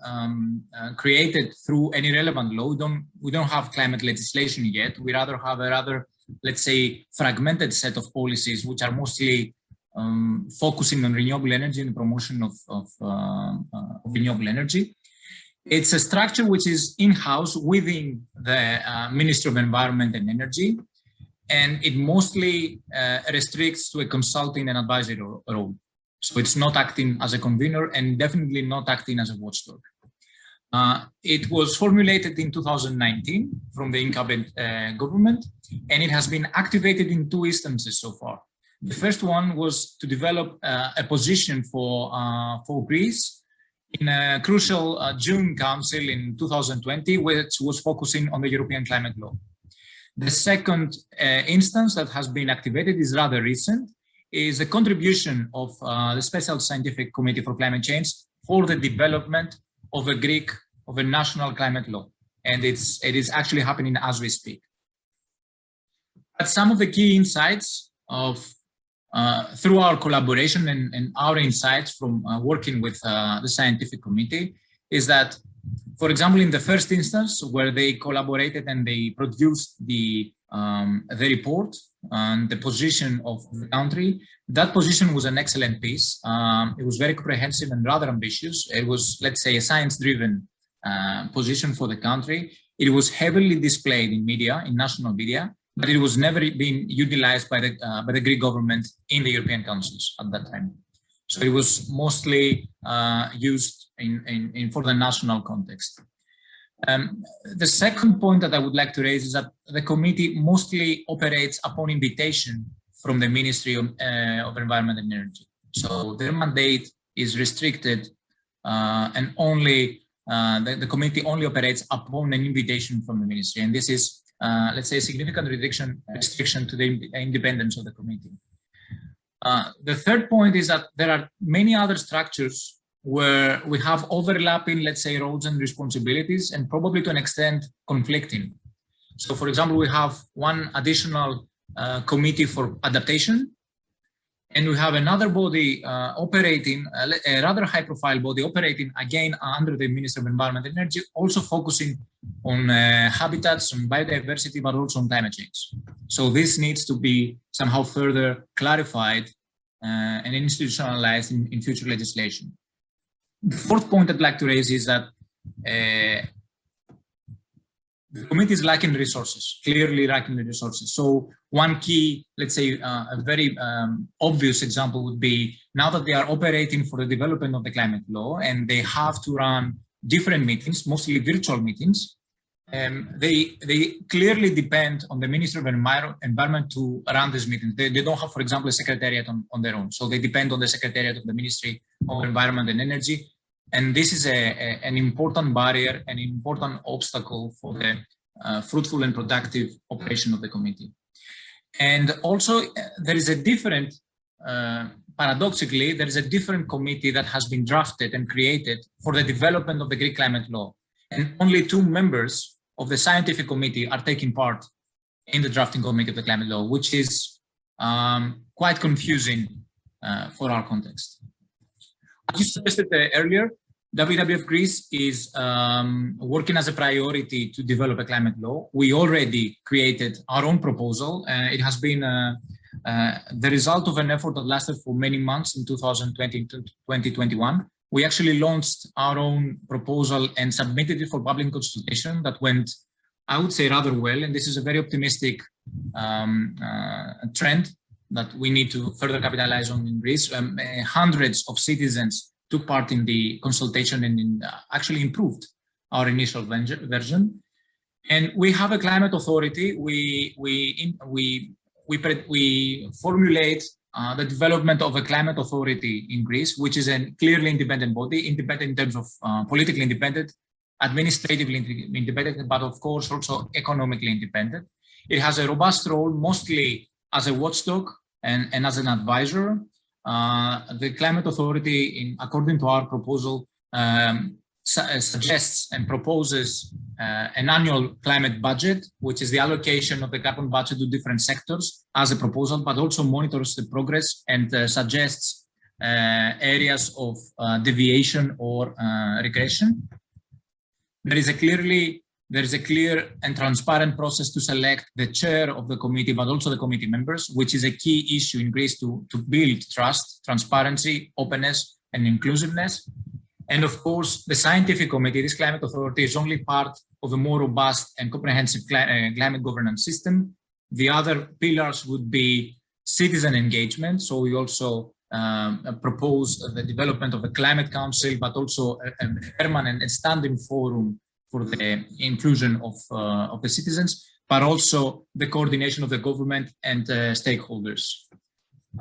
created through any relevant law. We don't have climate legislation yet. We rather have a rather, let's say, fragmented set of policies, which are mostly focusing on renewable energy and the promotion of renewable energy. It's a structure which is in-house within the Ministry of Environment and Energy, and it mostly restricts to a consulting and advisory role. So it's not acting as a convener and definitely not acting as a watchdog. It was formulated in 2019 from the incumbent government, and it has been activated in 2 instances so far. The first one was to develop a position for Greece in a crucial June Council in 2020, which was focusing on the European climate law. The second instance that has been activated is rather recent, is a contribution of the Special Scientific Committee for Climate Change for the development of a national climate law. And it is actually happening as we speak. But some of the key insights through our collaboration and our insights from working with the scientific committee is that, for example, in the first instance where they collaborated and they produced the report and the position of the country, that position was an excellent piece. It was very comprehensive and rather ambitious. It was, let's say, a science-driven position for the country. It was heavily displayed in media, in national media, but it was never being utilized by the Greek government in the European councils at that time. So it was mostly used for the national context. The second point that I would like to raise is that the committee mostly operates upon invitation from the Ministry of Environment and Energy. So their mandate is restricted and only the committee only operates upon an invitation from the ministry. And this is, let's say, a significant restriction to the independence of the committee. The third point is that there are many other structures where we have overlapping, let's say, roles and responsibilities, and probably to an extent conflicting. So, for example, we have one additional committee for adaptation, and we have another body operating, a rather high-profile body operating, again, under the Ministry of Environment and Energy, also focusing on habitats, on biodiversity, but also on climate change. So this needs to be somehow further clarified and institutionalized in future legislation. The fourth point I'd like to raise is that the committee is lacking resources, clearly lacking the resources. So one key, let's say, a very obvious example would be, now that they are operating for the development of the climate law and they have to run different meetings, mostly virtual meetings, they clearly depend on the Ministry of Environment to run these meetings. They don't have, for example, a secretariat on their own. So they depend on the secretariat of the Ministry of Environment and Energy. And this is an important barrier, an important obstacle for the fruitful and productive operation of the committee. And also, there is a different, paradoxically, there is a different committee that has been drafted and created for the development of the Greek climate law. And only 2 members of the scientific committee are taking part in the drafting committee of the climate law, which is quite confusing for our context. As you suggested earlier, WWF Greece is working as a priority to develop a climate law. We already created our own proposal. It has been the result of an effort that lasted for many months in 2020 to 2021. We actually launched our own proposal and submitted it for public consultation that went, I would say, rather well. And this is a very optimistic trend that we need to further capitalize on in Greece. Hundreds of citizens took part in the consultation and actually improved our initial version. And we have a climate authority. We formulate the development of a climate authority in Greece, which is a clearly independent body, independent in terms of politically independent, administratively independent, but of course also economically independent. It has a robust role, mostly as a watchdog and as an advisor. The Climate Authority, according to our proposal, suggests and proposes an annual climate budget, which is the allocation of the carbon budget to different sectors as a proposal, but also monitors the progress and suggests areas of deviation or regression. There is a clear and transparent process to select the chair of the committee, but also the committee members, which is a key issue in Greece to build trust, transparency, openness, and inclusiveness. And of course, the scientific committee, this climate authority, is only part of a more robust and comprehensive climate governance system. The other pillars would be citizen engagement. So we also propose the development of a climate council, but also a permanent and standing forum for the inclusion of the citizens, but also the coordination of the government and stakeholders.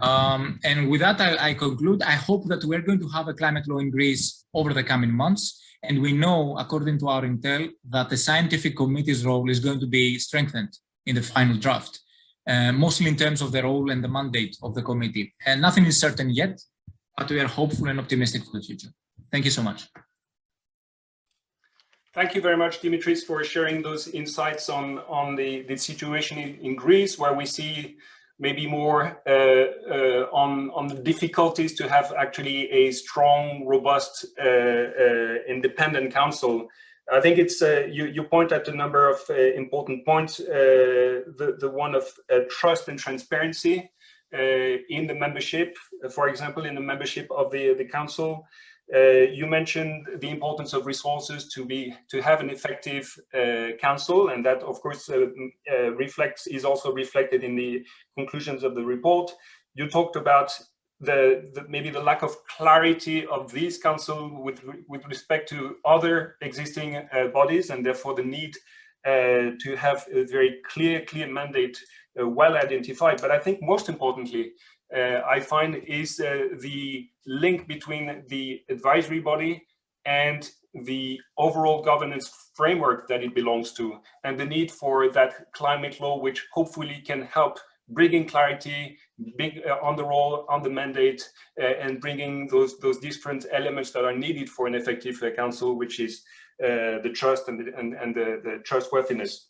And with that, I conclude. I hope that we're going to have a climate law in Greece over the coming months. And we know, according to our intel, that the scientific committee's role is going to be strengthened in the final draft, mostly in terms of the role and the mandate of the committee. And nothing is certain yet, but we are hopeful and optimistic for the future. Thank you so much. Thank you very much, Dimitris, for sharing those insights on the situation in Greece, where we see maybe more on the difficulties to have actually a strong, robust, independent council. I think it's you point at a number of important points. The one of trust and transparency in the membership, for example, in the membership of the council. You mentioned the importance of resources to have an effective council, and that, of course, is also reflected in the conclusions of the report. You talked about maybe the lack of clarity of this council with respect to other existing bodies, and therefore the need to have a very clear mandate, well identified. But I think most importantly, I find is the link between the advisory body and the overall governance framework that it belongs to, and the need for that climate law, which hopefully can help bringing clarity on the role, on the mandate, and bringing those different elements that are needed for an effective council, which is the trust and the trustworthiness.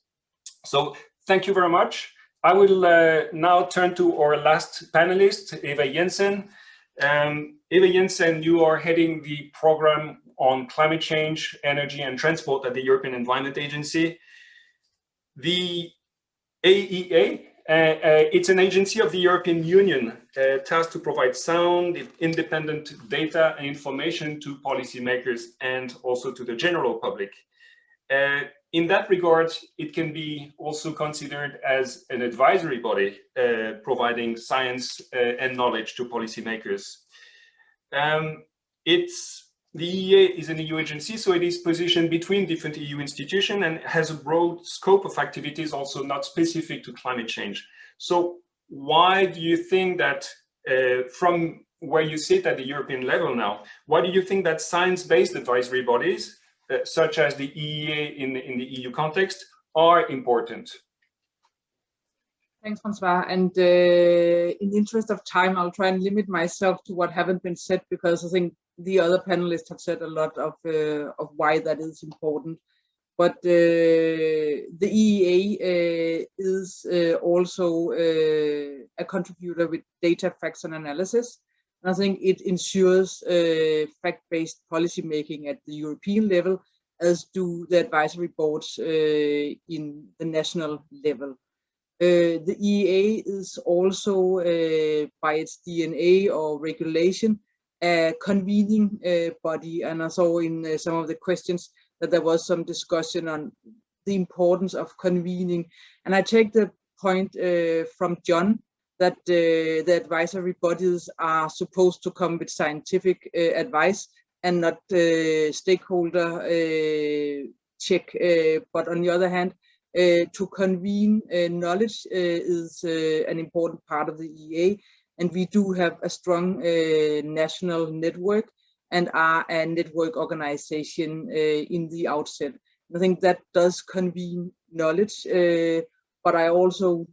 So thank you very much. I will now turn to our last panelist, Eva Jensen. Eva Jensen, you are heading the program on climate change, energy and transport at the European Environment Agency. The AEA, it's an agency of the European Union tasked to provide sound, independent data and information to policymakers and also to the general public. In that regard, it can be also considered as an advisory body providing science and knowledge to policymakers. The EEA is an EU agency, so it is positioned between different EU institutions and has a broad scope of activities, also not specific to climate change. So why do you think that from where you sit at the European level now, why do you think that science-based advisory bodies, such as the EEA in the EU context, are important? Thanks, François. And in the interest of time, I'll try and limit myself to what haven't been said, because I think the other panelists have said a lot of why that is important. But the EEA is also a contributor with data, facts, and analysis. And I think it ensures fact-based policy making at the European level, as do the advisory boards in the national level. The EEA is also, by its DNA or regulation, a convening body, and I saw in some of the questions that there was some discussion on the importance of convening. And I take the point from John that the advisory bodies are supposed to come with scientific advice and not stakeholder check. But on the other hand, to convene knowledge is an important part of the EEA. And we do have a strong national network and are a network organization in the outset. I think that does convene knowledge, but I also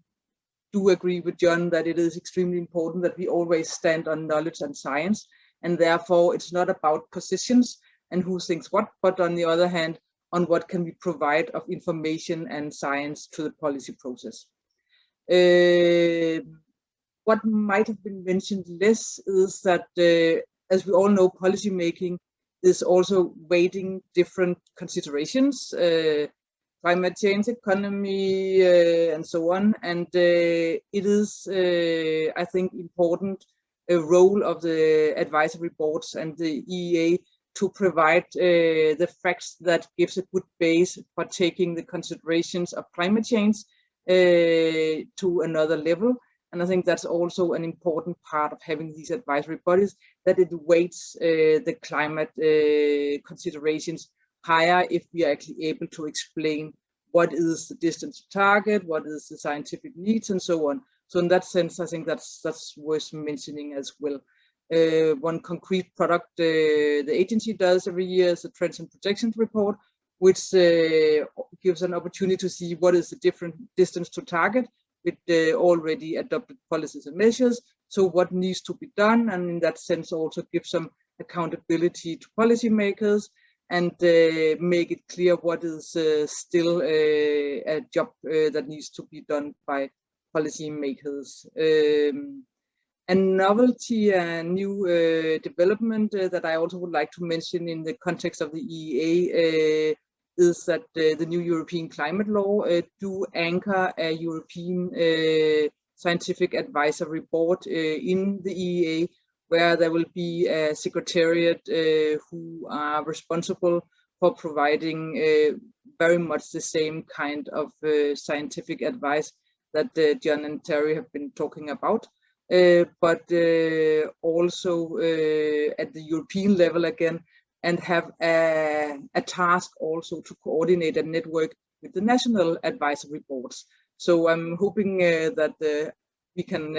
do agree with John that it is extremely important that we always stand on knowledge and science, and therefore it's not about positions and who thinks what, but on the other hand, on what can we provide of information and science to the policy process. What might have been mentioned less is that, as we all know, policy making is also weighting different considerations, climate change, economy, and so on. And it is, I think, important a role of the advisory boards and the EEA to provide the facts that gives a good base for taking the considerations of climate change to another level. And I think that's also an important part of having these advisory bodies, that it weights the climate considerations higher if we are actually able to explain what is the distance to target, what is the scientific needs, and so on. So in that sense, I think that's worth mentioning as well. One concrete product the agency does every year is a Trends and Projections report, which gives an opportunity to see what is the different distance to target with already adopted policies and measures. So what needs to be done, and in that sense also give some accountability to policymakers and make it clear what is still a job that needs to be done by policymakers. A novelty and new development that I also would like to mention in the context of the EEA is that the new European climate law do anchor a European scientific advisory board in the EEA, where there will be a secretariat who are responsible for providing very much the same kind of scientific advice that John and Terry have been talking about, but also at the European level again, and have a task also to coordinate a network with the national advisory boards. So I'm hoping that we can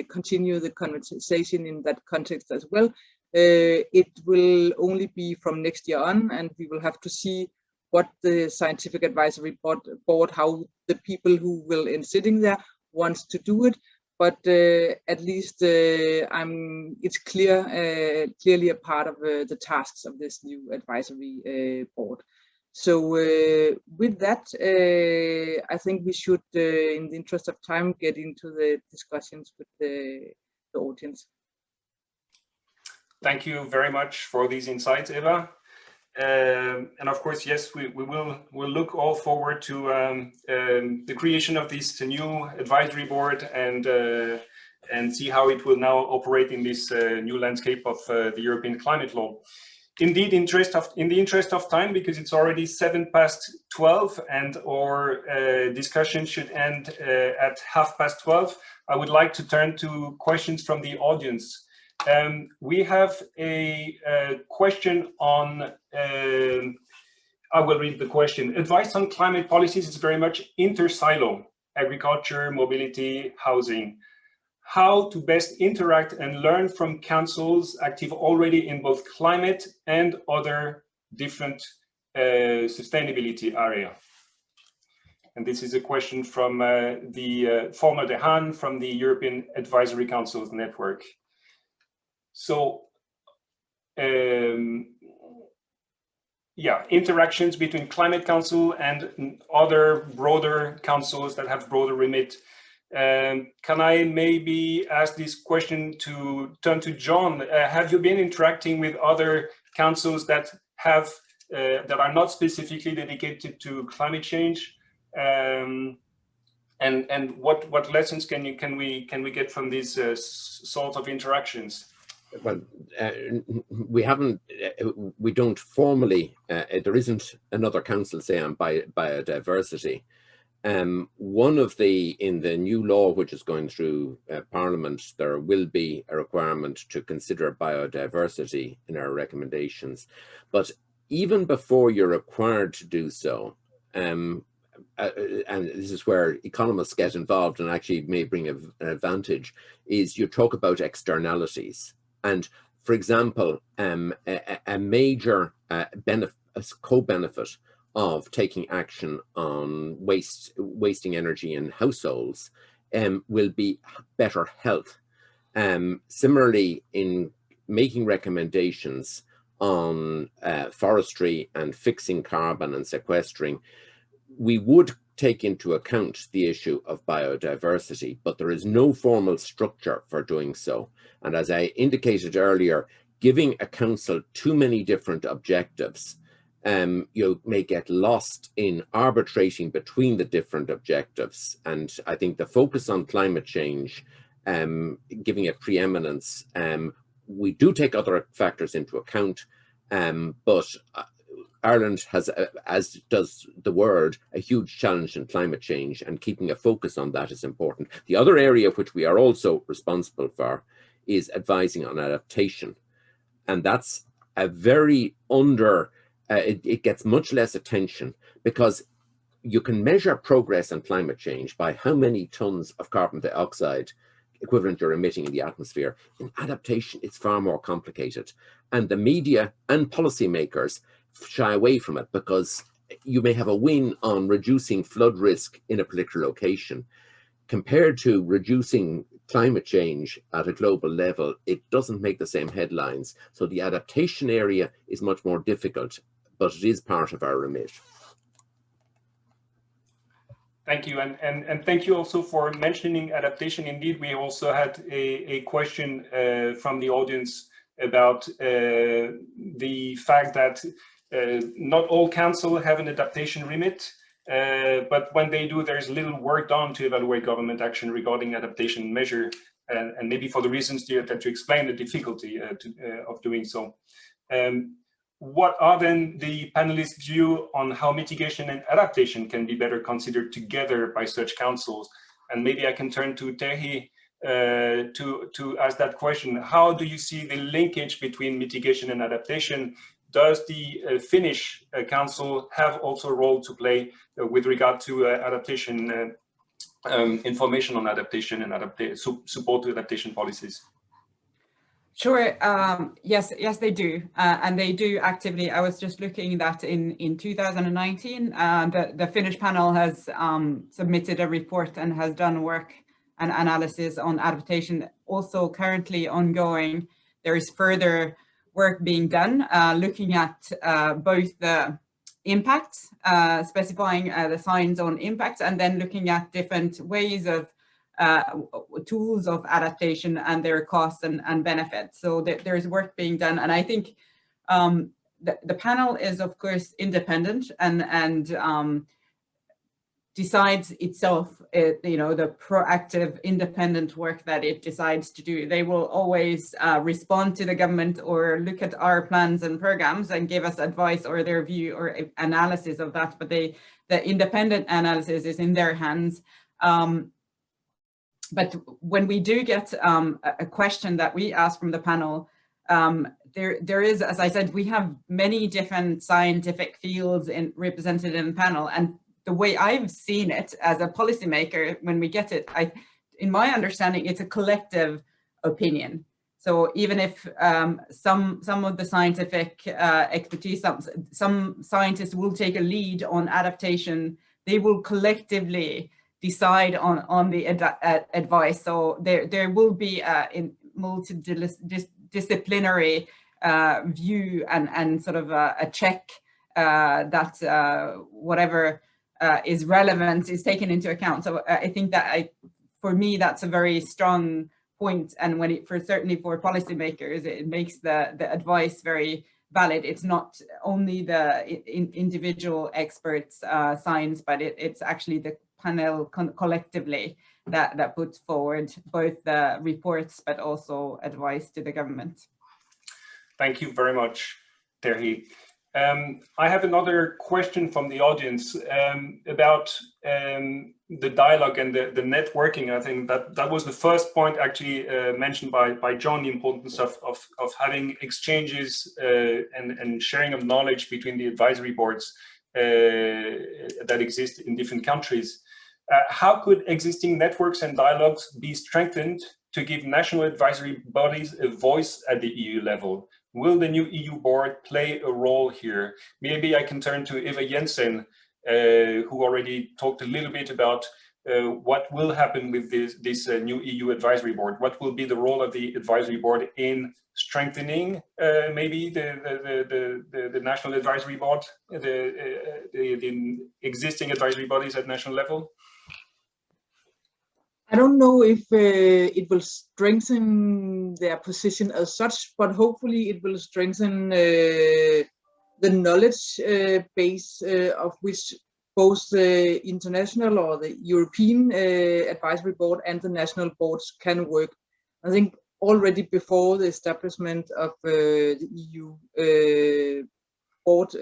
continue the conversation in that context as well. It will only be from next year on, and we will have to see what the scientific advisory board, how the people who will end sitting there wants to do it. But at least it's clearly a part of the tasks of this new advisory board. So with that, I think we should, in the interest of time, get into the discussions with the audience. Thank you very much for these insights, Eva. And of course, yes, we'll look all forward to the creation of this new advisory board and see how it will now operate in this new landscape of the European climate law. Indeed, in the interest of time, because it's already 12:07, and our discussion should end at 12:30, I would like to turn to questions from the audience. We have a question on, I will read the question. Advice on climate policies is very much inter-silo: agriculture, mobility, housing. How to best interact and learn from councils active already in both climate and other different sustainability area. And this is a question from the former Dejean from the European Advisory Councils Network. So, yeah, interactions between Climate Council and other broader councils that have broader remit. Can I maybe ask this question to turn to John? Have you been interacting with other councils that have that are not specifically dedicated to climate change? And what lessons can we get from these sort of interactions? Well, we don't formally, there isn't another council, say, on biodiversity. One of in the new law, which is going through Parliament, there will be a requirement to consider biodiversity in our recommendations. But even before you're required to do so, and this is where economists get involved and actually may bring an advantage, is you talk about externalities. And for example, a major co-benefit of taking action on wasting energy in households will be better health. Similarly, in making recommendations on forestry and fixing carbon and sequestering, we would take into account the issue of biodiversity, but there is no formal structure for doing so. And as I indicated earlier, giving a council too many different objectives, you may get lost in arbitrating between the different objectives. And I think the focus on climate change, giving it preeminence, we do take other factors into account, but Ireland has, as does the world, a huge challenge in climate change, and keeping a focus on that is important. The other area which we are also responsible for is advising on adaptation. And that's a very it gets much less attention, because you can measure progress on climate change by how many tons of carbon dioxide equivalent you're emitting in the atmosphere. In adaptation, it's far more complicated. And the media and policymakers shy away from it, because you may have a win on reducing flood risk in a particular location. Compared to reducing climate change at a global level, it doesn't make the same headlines. So the adaptation area is much more difficult, but it is part of our remit. Thank you, and thank you also for mentioning adaptation. Indeed, we also had a question from the audience about the fact that not all councils have an adaptation remit, but when they do, there's little work done to evaluate government action regarding adaptation measure. and maybe for the reasons that you explained, the difficulty of doing so. What are then the panelists' view on how mitigation and adaptation can be better considered together by such councils? And maybe I can turn to Terhi to ask that question. How do you see the linkage between mitigation and adaptation? Does the Finnish council have also a role to play with regard to adaptation, information on adaptation and support to adaptation policies? Sure. Yes, they do, and they do actively. I was just looking that in 2019, the Finnish panel has submitted a report and has done work and analysis on adaptation. Also, currently ongoing, there is further work being done, looking at both the impacts, specifying the signs on impacts, and then looking at different ways of tools of adaptation and their costs and benefits. So there is work being done, and I think the panel is of course independent and decides itself, the proactive independent work that it decides to do. They will always respond to the government or look at our plans and programs and give us advice or their view or analysis of that, but the independent analysis is in their hands. But when we do get a question that we ask from the panel, there is, as I said, we have many different scientific fields represented in the panel. And the way I've seen it as a policymaker, when we get it, in my understanding, it's a collective opinion. So even if some of the scientific expertise, some scientists will take a lead on adaptation, they will collectively decide on the advice. So there will be a multidisciplinary view and sort of a check that whatever is relevant is taken into account. So I think that for me, that's a very strong point. And when certainly for policymakers, it makes the advice very valid. It's not only the individual experts' science, but it's actually the panel collectively that puts forward both the reports but also advice to the government. Thank you very much, Terhi. I have another question from the audience about the dialogue and the networking. I think that was the first point actually mentioned by John, the importance of having exchanges and sharing of knowledge between the advisory boards that exist in different countries. How could existing networks and dialogues be strengthened to give national advisory bodies a voice at the EU level? Will the new EU board play a role here? Maybe I can turn to Eva Jensen, who already talked a little bit about what will happen with this new EU advisory board. What will be the role of the advisory board in strengthening maybe the national advisory board, the existing advisory bodies at national level? I don't know if it will strengthen their position as such, but hopefully it will strengthen the knowledge base of which both the international or the European advisory board and the national boards can work. I think already before the establishment of the EU board,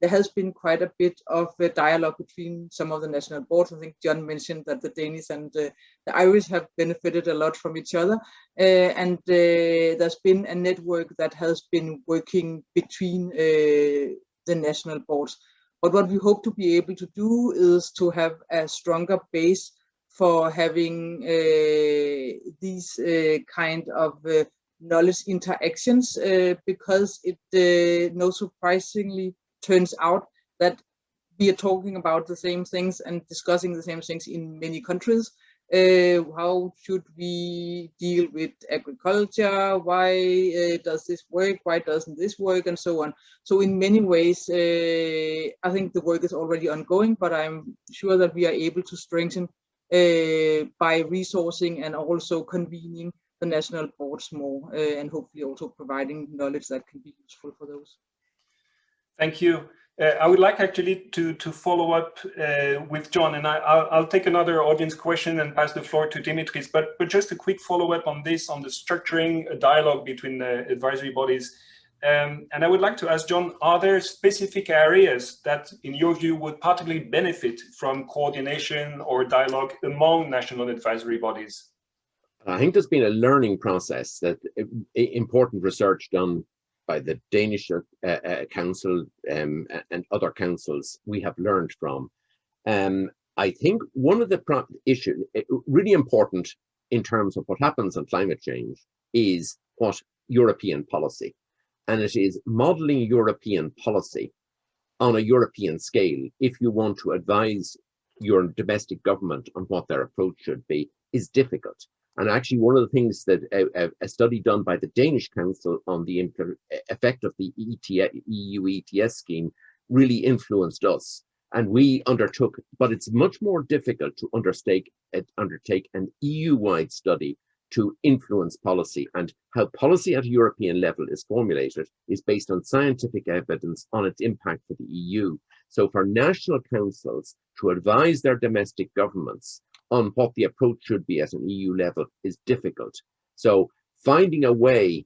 there has been quite a bit of dialogue between some of the national boards. I think John mentioned that the Danish and the Irish have benefited a lot from each other. And there's been a network that has been working between the national boards. But what we hope to be able to do is to have a stronger base for having these kind of knowledge interactions, because it no surprisingly turns out that we are talking about the same things and discussing the same things in many countries. How should we deal with agriculture? Why does this work? Why doesn't this work? And so on. So in many ways, I think the work is already ongoing, but I'm sure that we are able to strengthen by resourcing and also convening the national boards more, and hopefully also providing knowledge that can be useful for those. Thank you. I would like actually to follow up with John, and I'll take another audience question and pass the floor to Dimitris, but just a quick follow up on this, on the structuring a dialogue between the advisory bodies. And I would like to ask John, are there specific areas that in your view would particularly benefit from coordination or dialogue among national advisory bodies? I think there's been a learning process, that important research done by the Danish Council and other councils we have learned from. I think one of the issues, really important in terms of what happens on climate change, is what European policy. And it is modeling European policy on a European scale, if you want to advise your domestic government on what their approach should be, is difficult. And actually, one of the things that a study done by the Danish Council on the effect of the EU ETS scheme really influenced us. And we undertook, but it's much more difficult to undertake an EU-wide study to influence policy. And how policy at a European level is formulated is based on scientific evidence on its impact for the EU. So for national councils to advise their domestic governments on what the approach should be at an EU level is difficult. So finding a way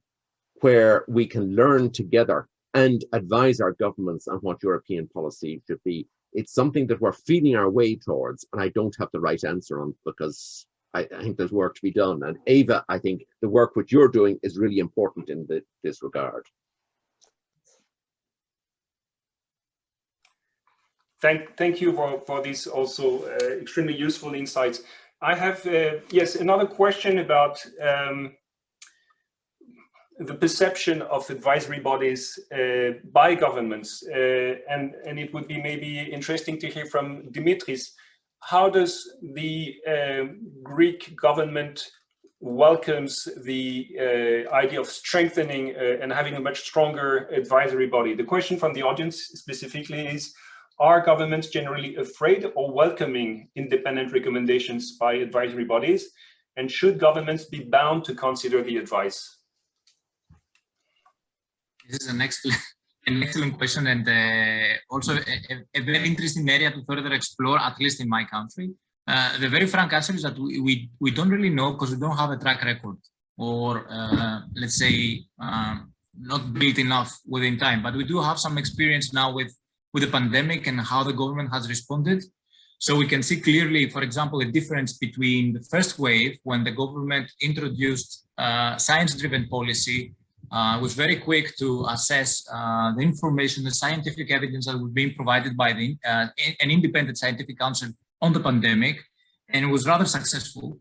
where we can learn together and advise our governments on what European policy should be, it's something that we're feeling our way towards, and I don't have the right answer on, because I think there's work to be done. And Eva, I think the work which you're doing is really important in this regard. Thank you for these also extremely useful insights. I have, yes, another question about the perception of advisory bodies by governments. And it would be maybe interesting to hear from Dimitris. How does the Greek government welcomes the idea of strengthening and having a much stronger advisory body? The question from the audience specifically is, are governments generally afraid or welcoming independent recommendations by advisory bodies? And should governments be bound to consider the advice? This is an excellent question, and also a very interesting area to further explore, at least in my country. The very frank answer is that we don't really know, because we don't have a track record, or let's say not built enough within time. But we do have some experience now with the pandemic and how the government has responded. So we can see clearly, for example, a difference between the first wave, when the government introduced science-driven policy, was very quick to assess the information, the scientific evidence that was being provided by an independent scientific council on the pandemic, and it was rather successful.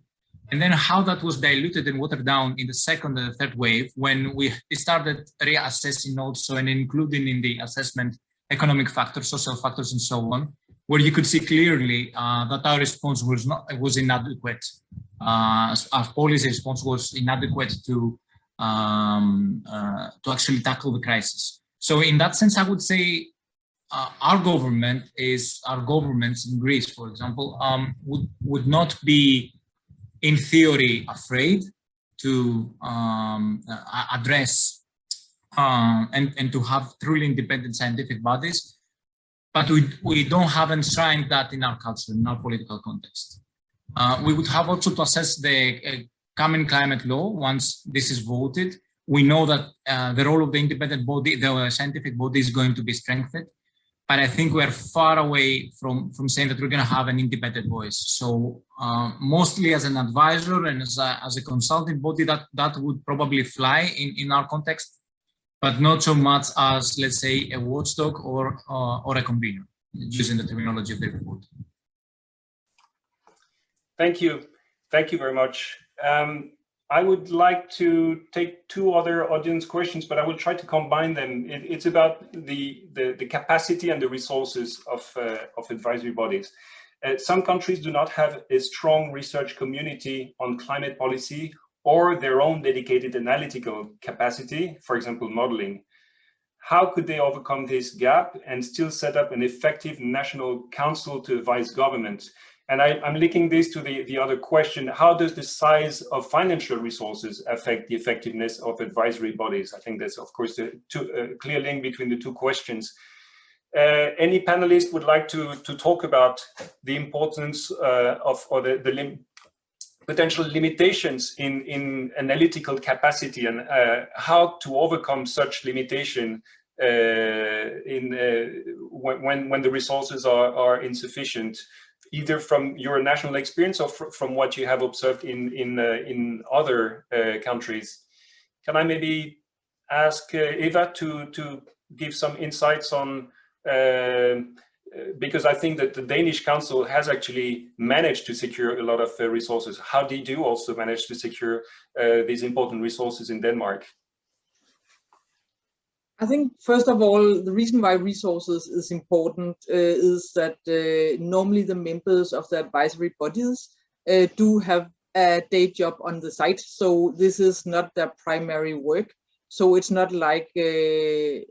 And then how that was diluted and watered down in the second and the third wave, when we started reassessing also and including in the assessment economic factors, social factors, and so on, where you could see clearly that our response was inadequate. Our policy response was inadequate to actually tackle the crisis. So in that sense, I would say our governments in Greece, for example, would not be, in theory, afraid to address and to have truly independent scientific bodies, but we don't have enshrined that in our culture, in our political context. We would have also to assess the coming climate law once this is voted. We know that the role of the independent body, the scientific body, is going to be strengthened, but I think we're far away from saying that we're going to have an independent voice. So mostly as an advisor and as a consulting body, that would probably fly in our context, but not so much as, let's say, a watchdog or a convener, using the terminology of the report. Thank you. Thank you very much. I would like to take two other audience questions, but I will try to combine them. It's about the capacity and the resources of advisory bodies. Some countries do not have a strong research community on climate policy or their own dedicated analytical capacity, for example, modeling. How could they overcome this gap and still set up an effective national council to advise governments? And I'm linking this to the other question: how does the size of financial resources affect the effectiveness of advisory bodies? I think that's, of course, a clear link between the two questions. Any panelist would like to talk about the importance of, or the potential limitations in analytical capacity, and how to overcome such limitation when the resources are insufficient, either from your national experience or from what you have observed in other countries. Can I maybe ask Eva to give some insights on, because I think that the Danish Council has actually managed to secure a lot of resources. How did you also manage to secure these important resources in Denmark? I think, first of all, the reason why resources is important is that normally the members of the advisory bodies do have a day job on the site. So this is not their primary work. So it's not like the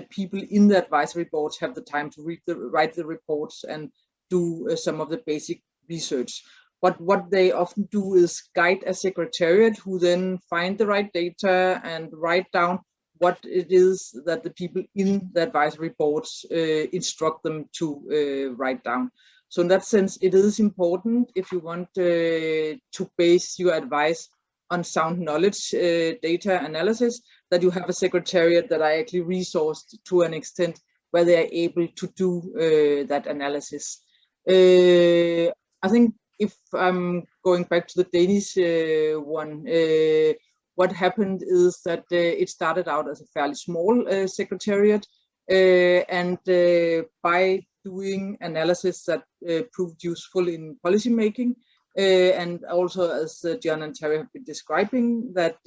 people in the advisory boards have the time to write the reports and do some of the basic research. But what they often do is guide a secretariat who then find the right data and write down what it is that the people in the advisory boards instruct them to write down. So in that sense, it is important, if you want to base your advice on sound knowledge data analysis, that you have a secretariat that are actually resourced to an extent where they are able to do that analysis. I think if I'm going back to the Danish one, what happened is that it started out as a fairly small secretariat, and by doing analysis that proved useful in policy making, and also as John and Terry have been describing, that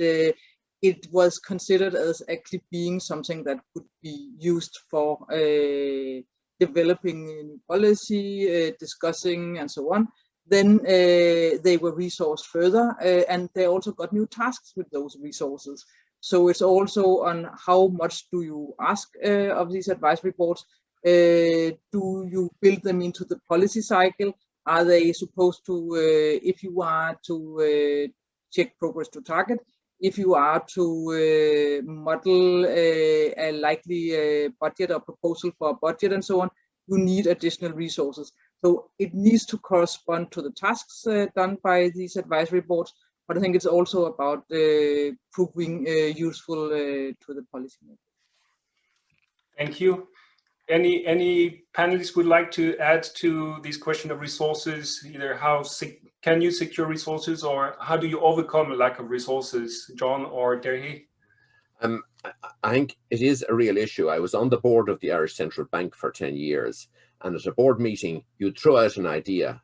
it was considered as actually being something that could be used for developing new policy, discussing, and so on. Then they were resourced further, and they also got new tasks with those resources. So it's also on how much do you ask of these advisory boards? Do you build them into the policy cycle? Are they supposed to, if you are to check progress to target, if you are to model a likely budget or proposal for a budget and so on, you need additional resources. So it needs to correspond to the tasks done by these advisory boards, but I think it's also about proving useful to the policymakers. Thank you. Any panelists would like to add to this question of resources? Either how can you secure resources, or how do you overcome a lack of resources, John or Terry? I think it is a real issue. I was on the board of the Irish Central Bank for 10 years, and at a board meeting, you'd throw out an idea,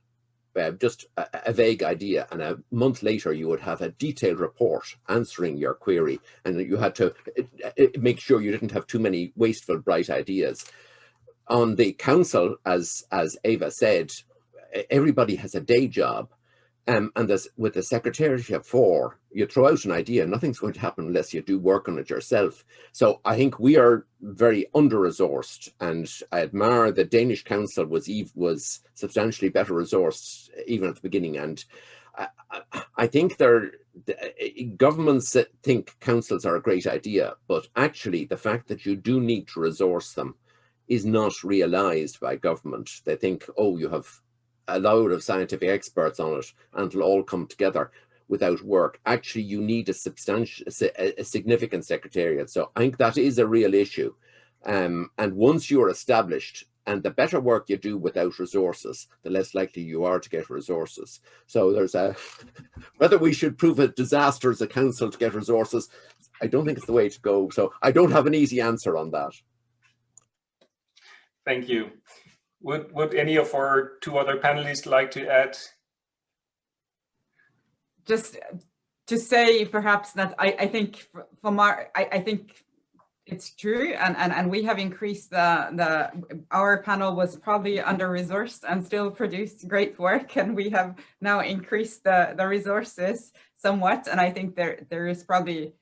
just a vague idea, and a month later you would have a detailed report answering your query, and you had to make sure you didn't have too many wasteful, bright ideas. On the council, as Eva said, everybody has a day job, and with the Secretariat of 4, you throw out an idea, nothing's going to happen unless you do work on it yourself. So I think we are very under-resourced, and I admire the Danish Council was substantially better resourced even at the beginning. And I think governments think councils are a great idea, but actually the fact that you do need to resource them is not realized by government. They think, oh, you have a load of scientific experts on it and it'll all come together without work. Actually, you need a significant secretariat. So I think that is a real issue. And once you're established, and the better work you do without resources, the less likely you are to get resources. So there's whether we should prove a disaster as a council to get resources, I don't think it's the way to go. So I don't have an easy answer on that. Thank you. Would any of our 2 other panelists like to add? Just to say perhaps that I think from I think it's true, and we have increased our panel was probably under-resourced and still produced great work, and we have now increased the resources somewhat, and I think there is probably,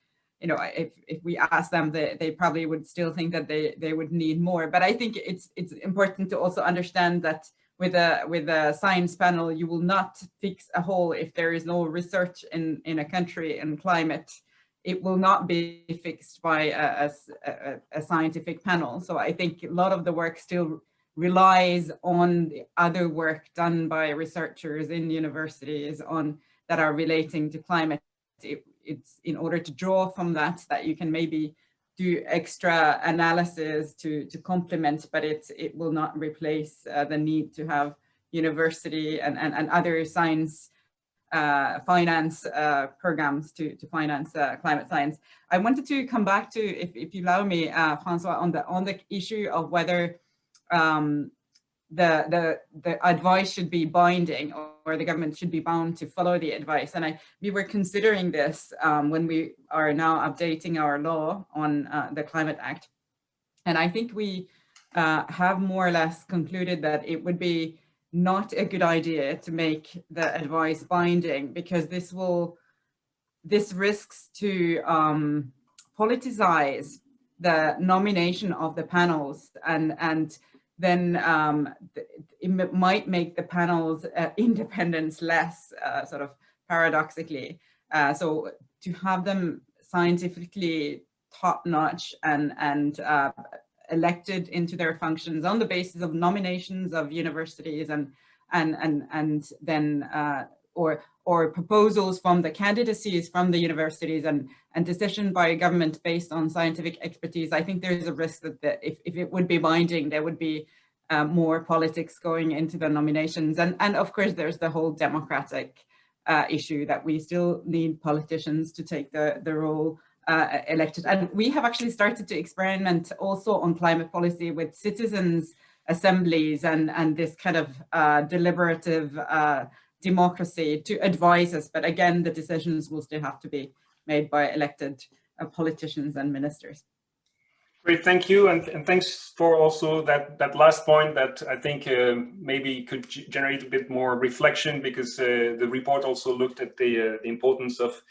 you know, if we ask them, they probably would still think that they would need more. But I think it's important to also understand that with a science panel, you will not fix a hole if there is no research in a country and climate. it will not be fixed by a scientific panel. So I think a lot of the work still relies on the other work done by researchers in universities that are relating to climate. It's in order to draw from that you can maybe do extra analysis to complement, but it will not replace the need to have university and other science finance programs to finance climate science. I wanted to come back to, if you allow me, François, on the issue of whether the advice should be binding or the government should be bound to follow the advice. And we were considering this when we are now updating our law on the Climate Act. And I think we have more or less concluded that it would be not a good idea to make the advice binding, because this risks to politicize the nomination of the panels, and then it might make the panel's independence less, sort of paradoxically. So to have them scientifically top-notch and elected into their functions on the basis of nominations of universities and then or proposals from the candidacies from the universities and decision by government based on scientific expertise, I think there's a risk that if it would be binding, there would be more politics going into the nominations. And of course, there's the whole democratic issue that we still need politicians to take the role elected. And we have actually started to experiment also on climate policy with citizens' assemblies and this kind of deliberative democracy to advise us. But again, the decisions will still have to be made by elected politicians and ministers. Great, thank you. And thanks for also that last point that I think maybe could generate a bit more reflection, because the report also looked at the importance of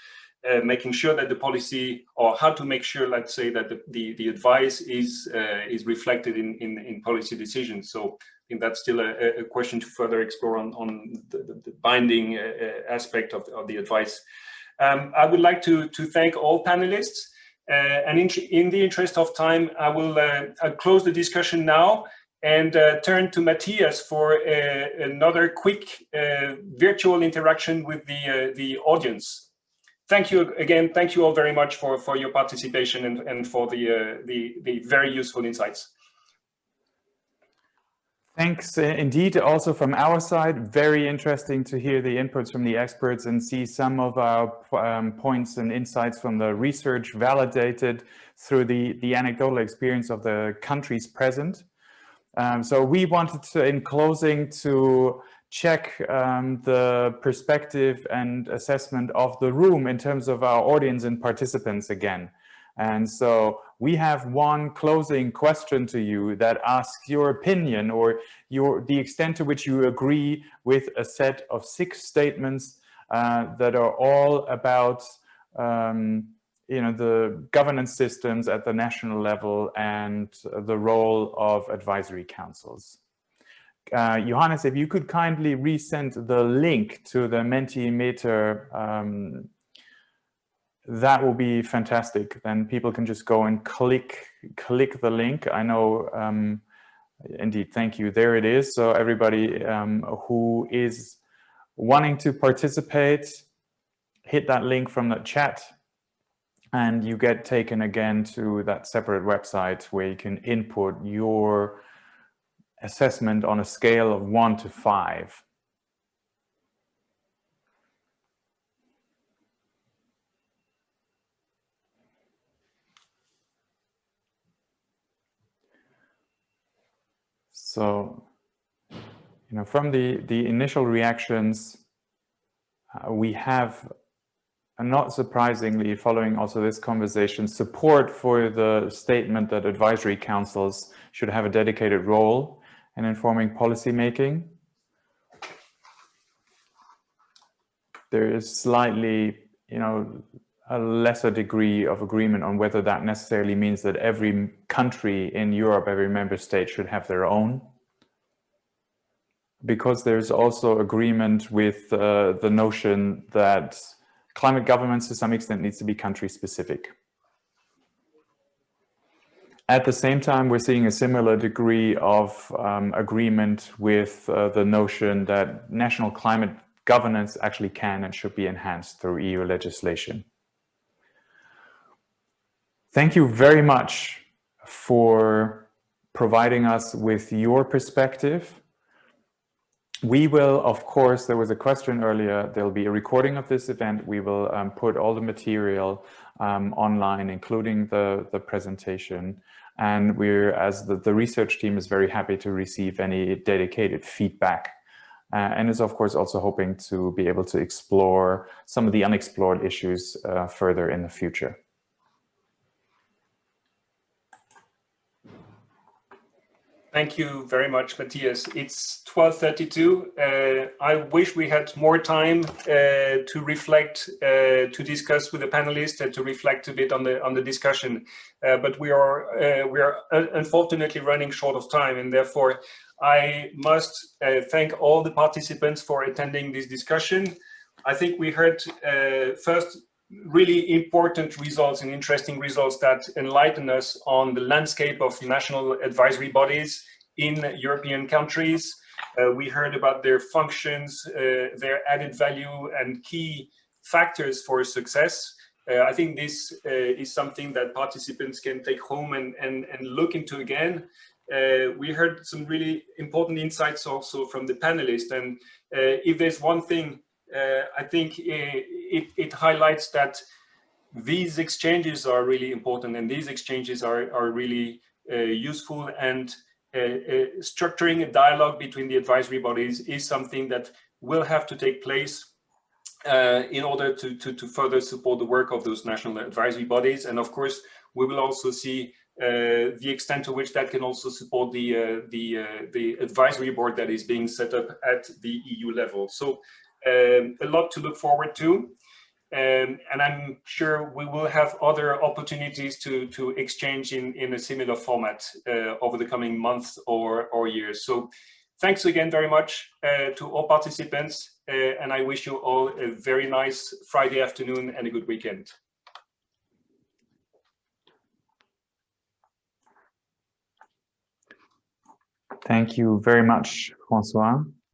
making sure that the policy, or how to make sure, let's say, that the advice is reflected in policy decisions. So I think that's still a question to further explore on the binding aspect of the advice. I would like to thank all panelists, and in the interest of time, I will I'll close the discussion now and turn to Matthias for another quick virtual interaction with the audience. Thank you again. Thank you all very much for your participation and for the very useful insights. Thanks indeed. Also from our side, very interesting to hear the inputs from the experts and see some of our points and insights from the research validated through the anecdotal experience of the countries present. So we wanted to, in closing, to check the perspective and assessment of the room in terms of our audience and participants again. And so we have one closing question to you that asks your opinion or the extent to which you agree with a set of 6 statements that are all about the governance systems at the national level and the role of advisory councils. Johannes, if you could kindly resend the link to the Mentimeter, that will be fantastic. Then people can just go and click the link. I know, indeed, thank you. There it is. So everybody who is wanting to participate, hit that link from the chat and you get taken again to that separate website where you can input your assessment on a scale of 1 to 5. So, from the initial reactions, we have, not surprisingly, following also this conversation, support for the statement that advisory councils should have a dedicated role in informing policy making. There is slightly, a lesser degree of agreement on whether that necessarily means that every country in Europe, every member state should have their own. Because there's also agreement with the notion that climate governance to some extent needs to be country specific. At the same time, we're seeing a similar degree of agreement with the notion that national climate governance actually can and should be enhanced through EU legislation. Thank you very much for providing us with your perspective. We will, of course, there was a question earlier, there'll be a recording of this event. We will put all the material online, including the presentation. And we're, as the research team, is very happy to receive any dedicated feedback. And is, of course, also hoping to be able to explore some of the unexplored issues further in the future. Thank you very much, Matthias. It's 12:32. I wish we had more time to reflect, to discuss with the panelists, and to reflect a bit on the discussion. But we are unfortunately running short of time, and therefore I must thank all the participants for attending this discussion. I think we heard first really important results and interesting results that enlighten us on the landscape of national advisory bodies in European countries. We heard about their functions, their added value and key factors for success. I think this is something that participants can take home and look into again. We heard some really important insights also from the panelists. And if there's one thing, I think it highlights that these exchanges are really important, and these exchanges are really useful, and structuring a dialogue between the advisory bodies is something that will have to take place in order to further support the work of those national advisory bodies. And of course, we will also see the extent to which that can also support the advisory board that is being set up at the EU level. So a lot to look forward to, and I'm sure we will have other opportunities to exchange in a similar format over the coming months or years. So thanks again very much to all participants, and I wish you all a very nice Friday afternoon and a good weekend. Thank you very much, François.